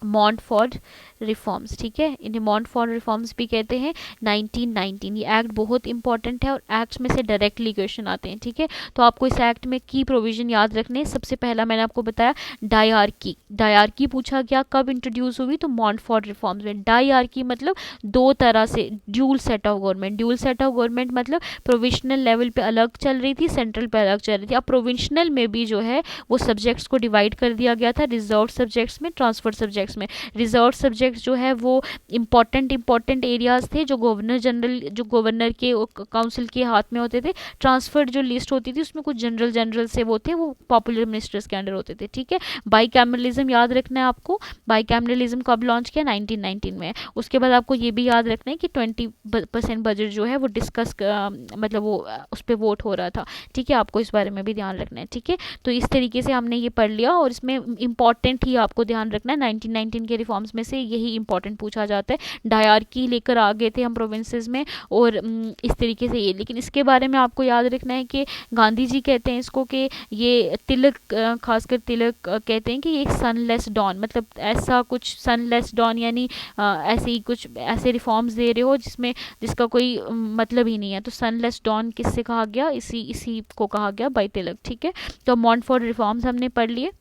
Speaker 1: मॉन्टफोर्ड रिफॉर्म्स, ठीक है। इन्हें मॉन्टफोर्ड रिफॉर्म्स भी कहते हैं। 1919 ये एक्ट बहुत इंपॉर्टेंट है, और एक्ट्स में से डायरेक्टली क्वेश्चन आते हैं, ठीक है। तो आपको इस एक्ट में की प्रोविजन याद रखने हैं। सबसे पहला मैंने आपको बताया डायरकी पूछा गया कब इंट्रोड्यूस हुई, तो मॉन्टफोर्ड रिफॉर्म्स में। डायरकी मतलब दो तरह से dual set of government, dual set of government मतलब प्रोविजनल लेवल पे अलग चल रही थी, सेंट्रल पे अलग चल रही थी। अब प्रोविजनल में भी जो है वो सब्जेक्ट्स को डिवाइड कर दिया गया था, रिजर्व सब्जेक्ट्स में, ट्रांसफर सब्जेक्ट्स में। रिजर्व सब्जेक्ट्स जो है वो इंपॉर्टेंट एरियाज थे जो गवर्नर के काउंसिल के हाथ में होते थे। ट्रांसफर्ड जो लिस्ट होती थी उसमें कुछ जनरल से वो थे, वो पॉपुलर मिनिस्टर्स के अंडर होते थे, ठीक है। बाइकैमरलिज्म याद रखना है आपको। बाइकैमरलिज्म कब लॉन्च किया, 1919 में। उसके बाद आपको ये भी याद रखना है कि 20% बजट जो है वो डिस्कस मतलब वो उस पर वोट हो रहा था, ठीक है। आपको इस बारे में भी ध्यान रखना है, ठीक है। तो इस तरीके से हमने ये पढ़ लिया, और इसमें इंपॉर्टेंट ही आपको ध्यान रखना है 1919 के रिफॉर्म्स में से यही इंपॉर्टेंट पूछा जाता है। डायरकी लेकर आ गए थे हम प्रोविंसेस में, और इस तरीके से ये। लेकिन इसके बारे में आपको याद रखना है कि गांधी जी कहते हैं इसको कि ये तिलक, खासकर तिलक कहते हैं कि ये एक सनलेस डॉन, मतलब ऐसा कुछ सनलेस डॉन, यानी ऐसे ही कुछ ऐसे रिफॉर्म्स दे रहे हो जिसका कोई मतलब ही नहीं है। तो सनलेस डॉन किससे कहा गया, इसी को कहा गया बाय तिलक, ठीक है। तो मॉन्टफोर्ड रिफॉर्म्स हमने पढ़ लिए।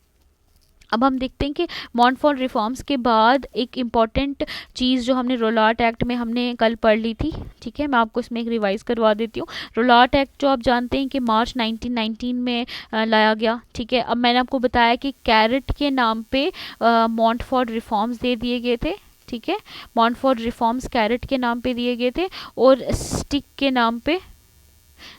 Speaker 1: अब हम देखते हैं कि मॉन्टफोर्ड रिफॉर्म्स के बाद एक इम्पॉर्टेंट चीज़ जो हमने रोलाट एक्ट में हमने कल पढ़ ली थी, ठीक है। मैं आपको इसमें एक रिवाइज करवा देती हूँ। रोलाट एक्ट जो आप जानते हैं कि मार्च 1919 में लाया गया, ठीक है। अब मैंने आपको बताया कि कैरेट के नाम पे मॉन्टफोर्ड रिफॉर्म्स दे दिए गए थे, ठीक है। मॉन्टफोर्ड रिफॉर्म्स कैरेट के नाम पे दिए गए थे, और स्टिक के नाम पे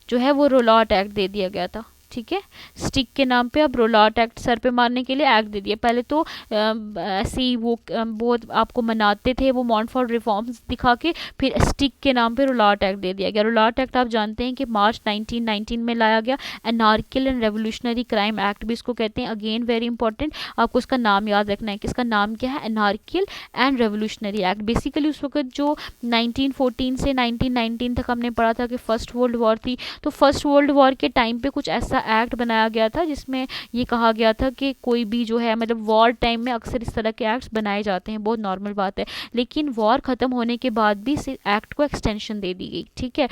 Speaker 1: जो है वो रोलाट एक्ट दे दिया गया था, ठीक है। स्टिक के नाम पे अब रोलाट एक्ट सर पे मारने के लिए एक्ट दे दिया। पहले तो ऐसे ही वो बहुत आपको मनाते थे वो मॉन्टफोर्ड रिफॉर्म्स दिखा के, फिर स्टिक के नाम पे रोलाट एक्ट दे दिया गया। रोलाट एक्ट आप जानते हैं कि मार्च 1919 में लाया गया। एनार्कियल एंड रेवोल्यूशनरी क्राइम एक्ट भी इसको कहते हैं। अगेन वेरी इंपॉर्टेंट, आपको इसका नाम याद रखना है कि इसका नाम क्या है, एनार्कियल एंड रेवोल्यूशनरी एक्ट। बेसिकली उस वक्त जो 1914 से 1919 तक हमने पढ़ा था कि फर्स्ट वर्ल्ड वॉर थी, तो फर्स्ट वर्ल्ड वॉर के टाइम पे कुछ ऐसा एक्ट बनाया गया था जिसमें ये कहा गया था कि कोई भी जो है, मतलब वॉर टाइम में अक्सर इस तरह के एक्ट्स बनाए जाते हैं, बहुत नॉर्मल बात है। लेकिन वॉर ख़त्म होने के बाद भी इस एक्ट को एक्सटेंशन दे दी गई, ठीक है।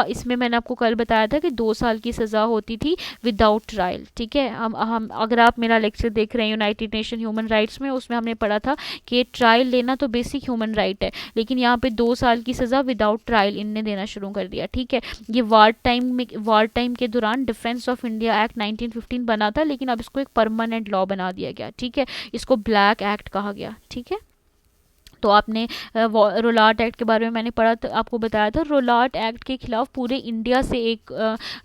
Speaker 1: इसमें मैंने आपको कल बताया था कि 2 साल की सज़ा होती थी विदाउट ट्रायल, ठीक है। हम अगर आप मेरा लेक्चर देख रहे हैं यूनाइटेड नेशन ह्यूमन राइट्स में, उसमें हमने पढ़ा था कि ट्रायल लेना तो बेसिक ह्यूमन राइट है, लेकिन यहाँ पे 2 साल की सज़ा विदाउट ट्रायल इनने देना शुरू कर दिया, ठीक है। ये वार टाइम के दौरान डिफेंस ऑफ इंडिया एक्ट 1915 बना था, लेकिन अब इसको एक परमानेंट लॉ बना दिया गया, ठीक है। इसको ब्लैक एक्ट कहा गया, ठीक है। तो आपने रोलाट एक्ट के बारे में मैंने पढ़ा, तो आपको बताया था रोलाट एक्ट के खिलाफ पूरे इंडिया से एक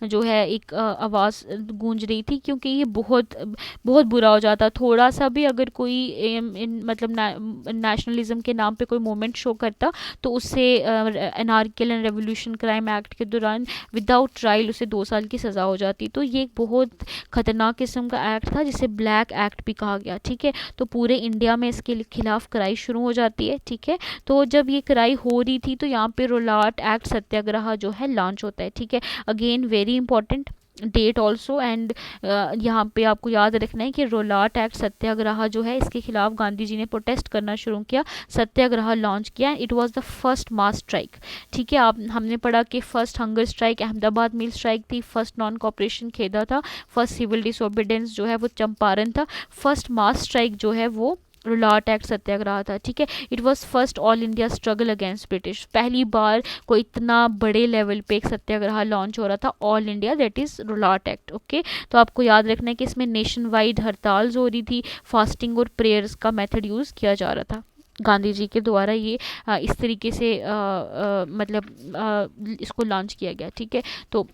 Speaker 1: जो है एक आवाज़ गूंज रही थी, क्योंकि ये बहुत बहुत बुरा हो जाता, थोड़ा सा भी अगर कोई मतलब नेशनलिज्म के नाम पे कोई मूवमेंट शो करता तो उससे एनार्कियल एंड रेवोल्यूशन क्राइम एक्ट के दौरान विदाउट ट्रायल उसे 2 साल की सज़ा हो जाती। तो ये एक बहुत ख़तरनाक किस्म का एक्ट था जिसे ब्लैक एक्ट भी कहा गया, ठीक है। तो पूरे इंडिया में इसके खिलाफ कराई शुरू हो जाती है, ठीक है। तो जब ये कराई हो रही थी तो यहाँ पे रोलाट एक्ट सत्याग्रह जो है लॉन्च होता है, ठीक है। Again very important date also, and यहाँ पे आपको याद रखना है कि रोलाट एक्ट सत्याग्रह जो है इसके खिलाफ गांधी जी ने प्रोटेस्ट करना शुरू किया, सत्याग्रह लॉन्च किया। It was the first mass strike, ठीक है। आप हमने पढ़ा कि फर्स्ट हंगर स्ट्राइक अहमदाबाद मिल स्ट्राइक थी, फर्स्ट नॉन कॉपरेशन खेदा था, फर्स्ट सिविल डिसोबीडेंस जो है वो चंपारण था, फर्स्ट मास स्ट्राइक जो है वो रोलाट एक्ट सत्याग्रह था, ठीक है। It was first all India struggle against British, पहली बार कोई इतना बड़े लेवल पे एक सत्याग्रह लॉन्च हो रहा था all India, that is Rowlatt act, okay. तो आपको याद रखना है कि इसमें नेशन वाइड हड़ताल हो रही थी, फास्टिंग और प्रेयर्स का मेथड यूज़ किया जा रहा था गांधी जी के द्वारा, ये इस तरीके से मतलब इसको लॉन्च किया गया, ठीक है। तो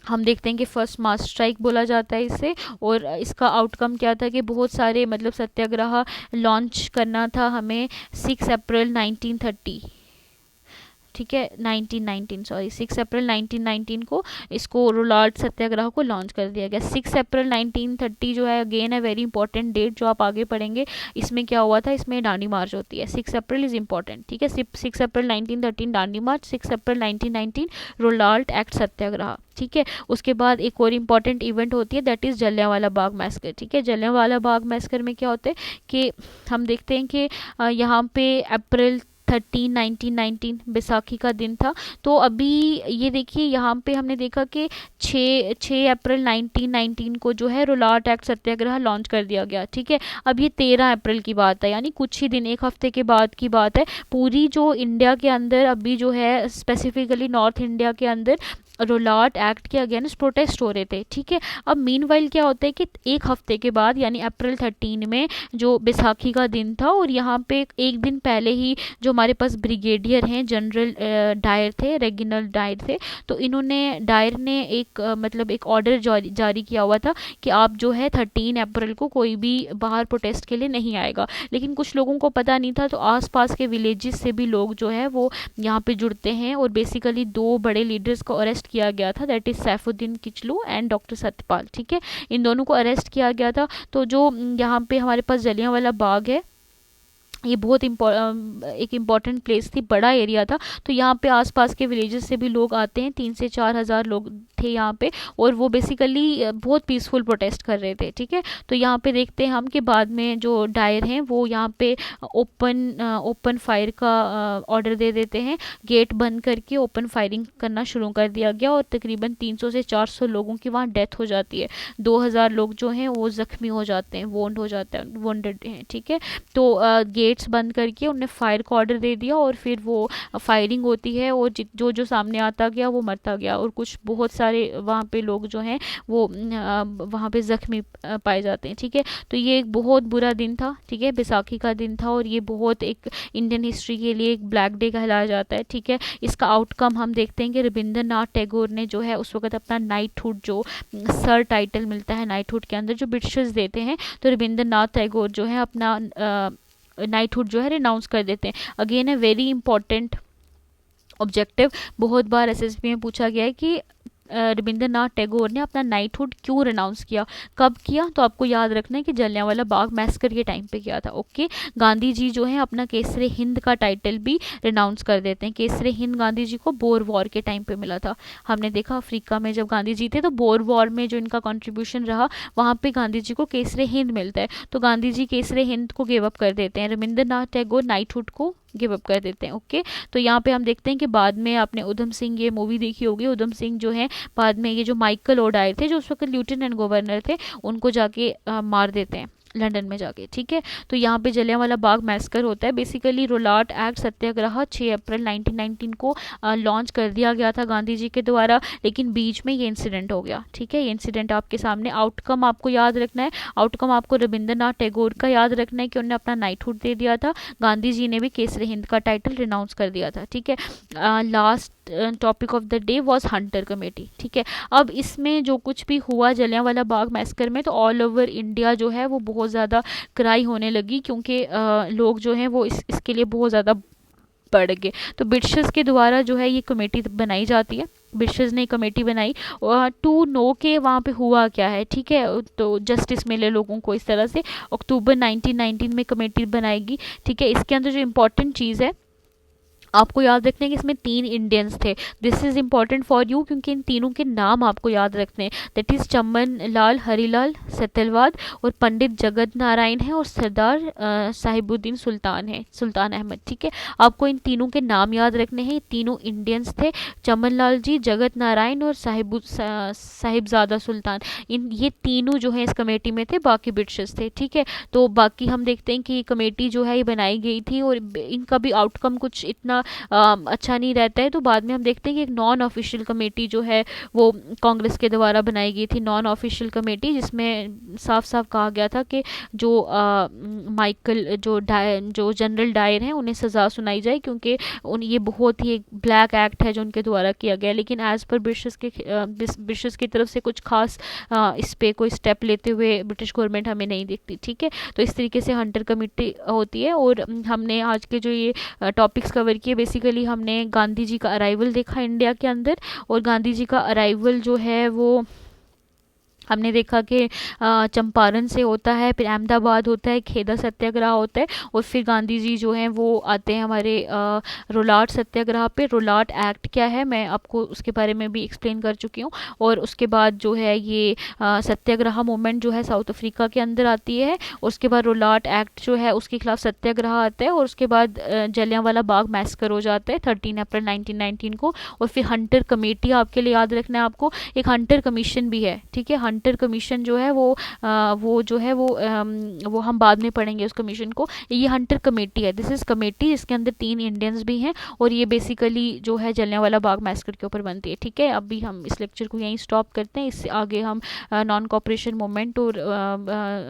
Speaker 1: हम देखते हैं कि फर्स्ट मास स्ट्राइक बोला जाता है इसे, और इसका आउटकम क्या था कि बहुत सारे मतलब सत्याग्रह लॉन्च करना था हमें 6 अप्रैल 1930, ठीक है, 1919 सॉरी 6 अप्रैल 1919 को इसको रोलाट सत्याग्रह को लॉन्च कर दिया गया। 6 अप्रैल 1930 जो है अगेन है वेरी इंपॉर्टेंट डेट जो आप आगे पढ़ेंगे। इसमें क्या हुआ था, इसमें डांडी मार्च होती है, 6 अप्रैल इज़ इंपॉर्टेंट, ठीक है। 6 अप्रैल 1913 डांडी मार्च, 6 अप्रैल 1919 रोलाट एक्ट सत्याग्रह, ठीक है। उसके बाद एक और इम्पॉर्टेंट इवेंट होती है दैट इज़ जलियांवाला बाग मैसकर, ठीक है। जलियांवाला बाग मैसकर में क्या होता है कि हम देखते हैं कि यहाँ पे अप्रैल 1919 बैसाखी का दिन था। तो अभी ये देखिए यहाँ पे हमने देखा कि 6 अप्रैल 1919 को जो है रोलाट एक्ट सत्याग्रह लॉन्च कर दिया गया, ठीक है। अब ये 13 अप्रैल की बात है, यानी कुछ ही दिन, एक हफ्ते के बाद की बात है। पूरी जो इंडिया के अंदर अभी जो है स्पेसिफिकली नॉर्थ इंडिया के अंदर रोलाट एक्ट के अगेंस्ट प्रोटेस्ट हो रहे थे, ठीक है। अब मीनवाइल क्या होता है कि एक हफ्ते के बाद यानी अप्रैल 13 में जो बैसाखी का दिन था, और यहाँ पे एक दिन पहले ही जो हमारे पास ब्रिगेडियर हैं जनरल डायर थे, रेगिनल डायर थे, तो इन्होंने डायर ने एक मतलब एक ऑर्डर जारी किया हुआ था कि आप जो है 13 अप्रैल को कोई भी बाहर प्रोटेस्ट के लिए नहीं आएगा। लेकिन कुछ लोगों को पता नहीं था, तो आसपास के विलेजेस से भी लोग जो है वो यहाँ पे जुड़ते हैं, और बेसिकली 2 बड़े लीडर्स को अरेस्ट किया गया था, that is Saifuddin Kitchlew and doctor Satyapal, ठीक है। इन दोनों को अरेस्ट किया गया था। तो जो यहाँ पे हमारे पास जलियांवाला बाग है, ये बहुत एक इम्पॉर्टेंट प्लेस थी, बड़ा एरिया था। तो यहाँ पे आसपास के विलेजेस से भी लोग आते हैं, 3 से 4 हज़ार लोग थे यहाँ पे, और वो बेसिकली बहुत पीसफुल प्रोटेस्ट कर रहे थे, ठीक है। तो यहाँ पे देखते हैं हम कि बाद में जो डायर हैं वो यहाँ पे ओपन फायर का ऑर्डर दे देते हैं, गेट बंद करके ओपन फायरिंग करना शुरू कर दिया गया, और तकरीबन 300 से 400 लोगों की वहाँ डेथ हो जाती है, 2000 लोग जो हैं वो ज़ख्मी हो जाते हैं, वोंड हो जाते हैं, वोंडेड हैं, ठीक है। तो गेट्स बंद करके उन्हें फायर का ऑर्डर दे दिया, और फिर वो फायरिंग होती है, और जो जो सामने आता गया वो मरता गया, और कुछ बहुत सारे वहाँ पे लोग जो हैं वो वहाँ पे ज़ख्मी पाए जाते हैं, ठीक है। तो ये एक बहुत बुरा दिन था, ठीक है, बैसाखी का दिन था, और ये बहुत एक इंडियन हिस्ट्री के लिए एक ब्लैक डे कहलाया जाता है, ठीक है। इसका आउटकम हम देखते हैं कि रविंद्रनाथ टैगोर ने जो है उस वक्त अपना नाइटहुड, जो सर टाइटल मिलता है नाइटहुड के अंदर जो ब्रिटिशर्स देते हैं, तो रविंद्रनाथ टैगोर जो है अपना नाइटहुड जो है रिनाउंस कर देते हैं। अगेन है वेरी इंपॉर्टेंट ऑब्जेक्टिव, बहुत बार एसएसबी में पूछा गया है कि रविंद्रनाथ टैगोर ने अपना नाइटहुड क्यों रिनाउंस किया, कब किया, तो आपको याद रखना है कि जलियांवाला बाग मैसकर के टाइम पे किया था, ओके। गांधी जी जो है अपना केसरे हिंद का टाइटल भी रिनाउंस कर देते हैं। केसरे हिंद गांधी जी को बोर वॉर के टाइम पे मिला था। हमने देखा अफ्रीका में जब गांधी जी थे तो बोर वॉर में जो इनका कंट्रीब्यूशन रहा, वहाँ पे गांधी जी को केसरे हिंद मिलता है, तो गांधी जी केसरे हिंद को गिव अप कर देते हैं, रविंद्रनाथ टैगोर नाइटहुड को गिव अप कर देते हैं, ओके। तो यहाँ पे हम देखते हैं कि बाद में आपने उधम सिंह ये मूवी देखी होगी, उधम सिंह जो है बाद में ये जो माइकल ओडायर थे जो उस वक्त लेफ्टिनेंट गवर्नर थे, उनको जाके मार देते हैं, लंदन में जाके, ठीक है। तो यहाँ पे जलियांवाला बाग मैसकर होता है। बेसिकली रोलाट एक्ट सत्याग्रह 6 अप्रैल 1919 को लॉन्च कर दिया गया था गांधी जी के द्वारा, लेकिन बीच में ये इंसिडेंट हो गया, ठीक है। ये इंसिडेंट आपके सामने, आउटकम आपको याद रखना है। आउटकम आपको रविंद्रनाथ टैगोर का याद रखना है कि उन्होंने अपना नाइटहुड दे दिया था। गांधी जी ने भी केसरी हिंद का टाइटल रिनाउंस कर दिया था, ठीक है। Last topic of the day was Hunter committee, ठीक है। अब इसमें जो कुछ भी हुआ जलियांवाला बाग मैसकर में, तो ऑल ओवर इंडिया जो है वो बहुत ज़्यादा क्राई होने लगी, क्योंकि लोग जो हैं वो इसके लिए बहुत ज़्यादा बढ़ गए। तो ब्रिटिशर्स के द्वारा जो है ये कमेटी बनाई जाती है, ब्रिटिशर्स ने कमेटी बनाई टू नो के वहाँ पे हुआ क्या है, ठीक है। तो जस्टिस मिले लोगों को इस तरह से। अक्टूबर 1919 में कमेटी बनाएगी, ठीक है। इसके अंदर जो इम्पोर्टेंट चीज़ है आपको याद रखना है कि इसमें 3 इंडियंस थे। This is important for you, क्योंकि इन तीनों के नाम आपको याद रखने हैं। दैट इज़ चमन लाल हरीलाल सत्यवाद, और पंडित जगत नारायण है, और सरदार साहिबुद्दीन सुल्तान है, सुल्तान अहमद, ठीक है। आपको इन तीनों के नाम याद रखने हैं। तीनों इंडियंस थे, चमन लाल जी, जगत नारायण और साहिबजादा सुल्तान। ये तीनों जो है इस कमेटी में थे, बाकी ब्रिटिशर्स थे, ठीक है। तो बाकी हम देखते हैं कि ये कमेटी जो है ये बनाई गई थी, और इनका भी आउटकम कुछ इतना अच्छा नहीं रहता है। तो बाद में हम देखते हैं कि एक नॉन ऑफिशियल कमेटी जो है वो कांग्रेस के द्वारा बनाई गई थी, नॉन ऑफिशियल कमेटी, जिसमें साफ साफ कहा गया था कि जो माइकल जो जनरल डायर हैं उन्हें सज़ा सुनाई जाए, क्योंकि ये बहुत ही एक ब्लैक एक्ट है जो उनके द्वारा किया गया। लेकिन एज पर ब्रिटिशर्स की तरफ से कुछ खास इस पे कोई स्टेप लेते हुए ब्रिटिश गवर्नमेंट हमें नहीं दिखती, ठीक है। तो इस तरीके से हंटर कमेटी होती है। और हमने आज के जो ये टॉपिक्स कवर किए, बेसिकली हमने गांधी जी का अराइवल देखा इंडिया के अंदर, और गांधी जी का अराइवल जो है वो हमने देखा कि चंपारण से होता है, फिर अहमदाबाद होता है, खेदा सत्याग्रह होता है, और फिर गांधी जी जो हैं वो आते हैं हमारे रोलाट सत्याग्रह पे। रोलाट एक्ट क्या है मैं आपको उसके बारे में भी एक्सप्लेन कर चुकी हूँ। और उसके बाद जो है ये सत्याग्रह मूवमेंट जो है साउथ अफ्रीका के अंदर आती है। उसके बाद रोलाट एक्ट जो है उसके खिलाफ सत्याग्रह आता है, और उसके बाद जलियांवाला बाग मैसकर हो जाता है 13 अप्रैल 1919 को। और फिर हंटर कमेटी आपके लिए याद रखना है, आपको एक हंटर कमीशन भी है, ठीक है। हंटर कमीशन जो है वो जो है वो हम बाद में पढ़ेंगे उस कमीशन को। ये हंटर कमेटी है, दिस इज कमेटी, जिसके अंदर 3 इंडियंस भी हैं, और ये बेसिकली जो है जलियांवाला बाग मैसकर के ऊपर बनती है, ठीक है। अभी हम इस लेक्चर को यहीं स्टॉप करते हैं। इससे आगे हम नॉन कॉपरेशन मूवमेंट और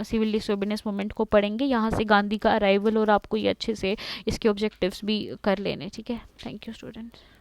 Speaker 1: सिविल डिसोबीडियंस मूवमेंट को पढ़ेंगे। यहाँ से गांधी का अराइवल और आपको ये अच्छे से इसके ऑब्जेक्टिव्स भी कर लेने, ठीक है। Thank you students.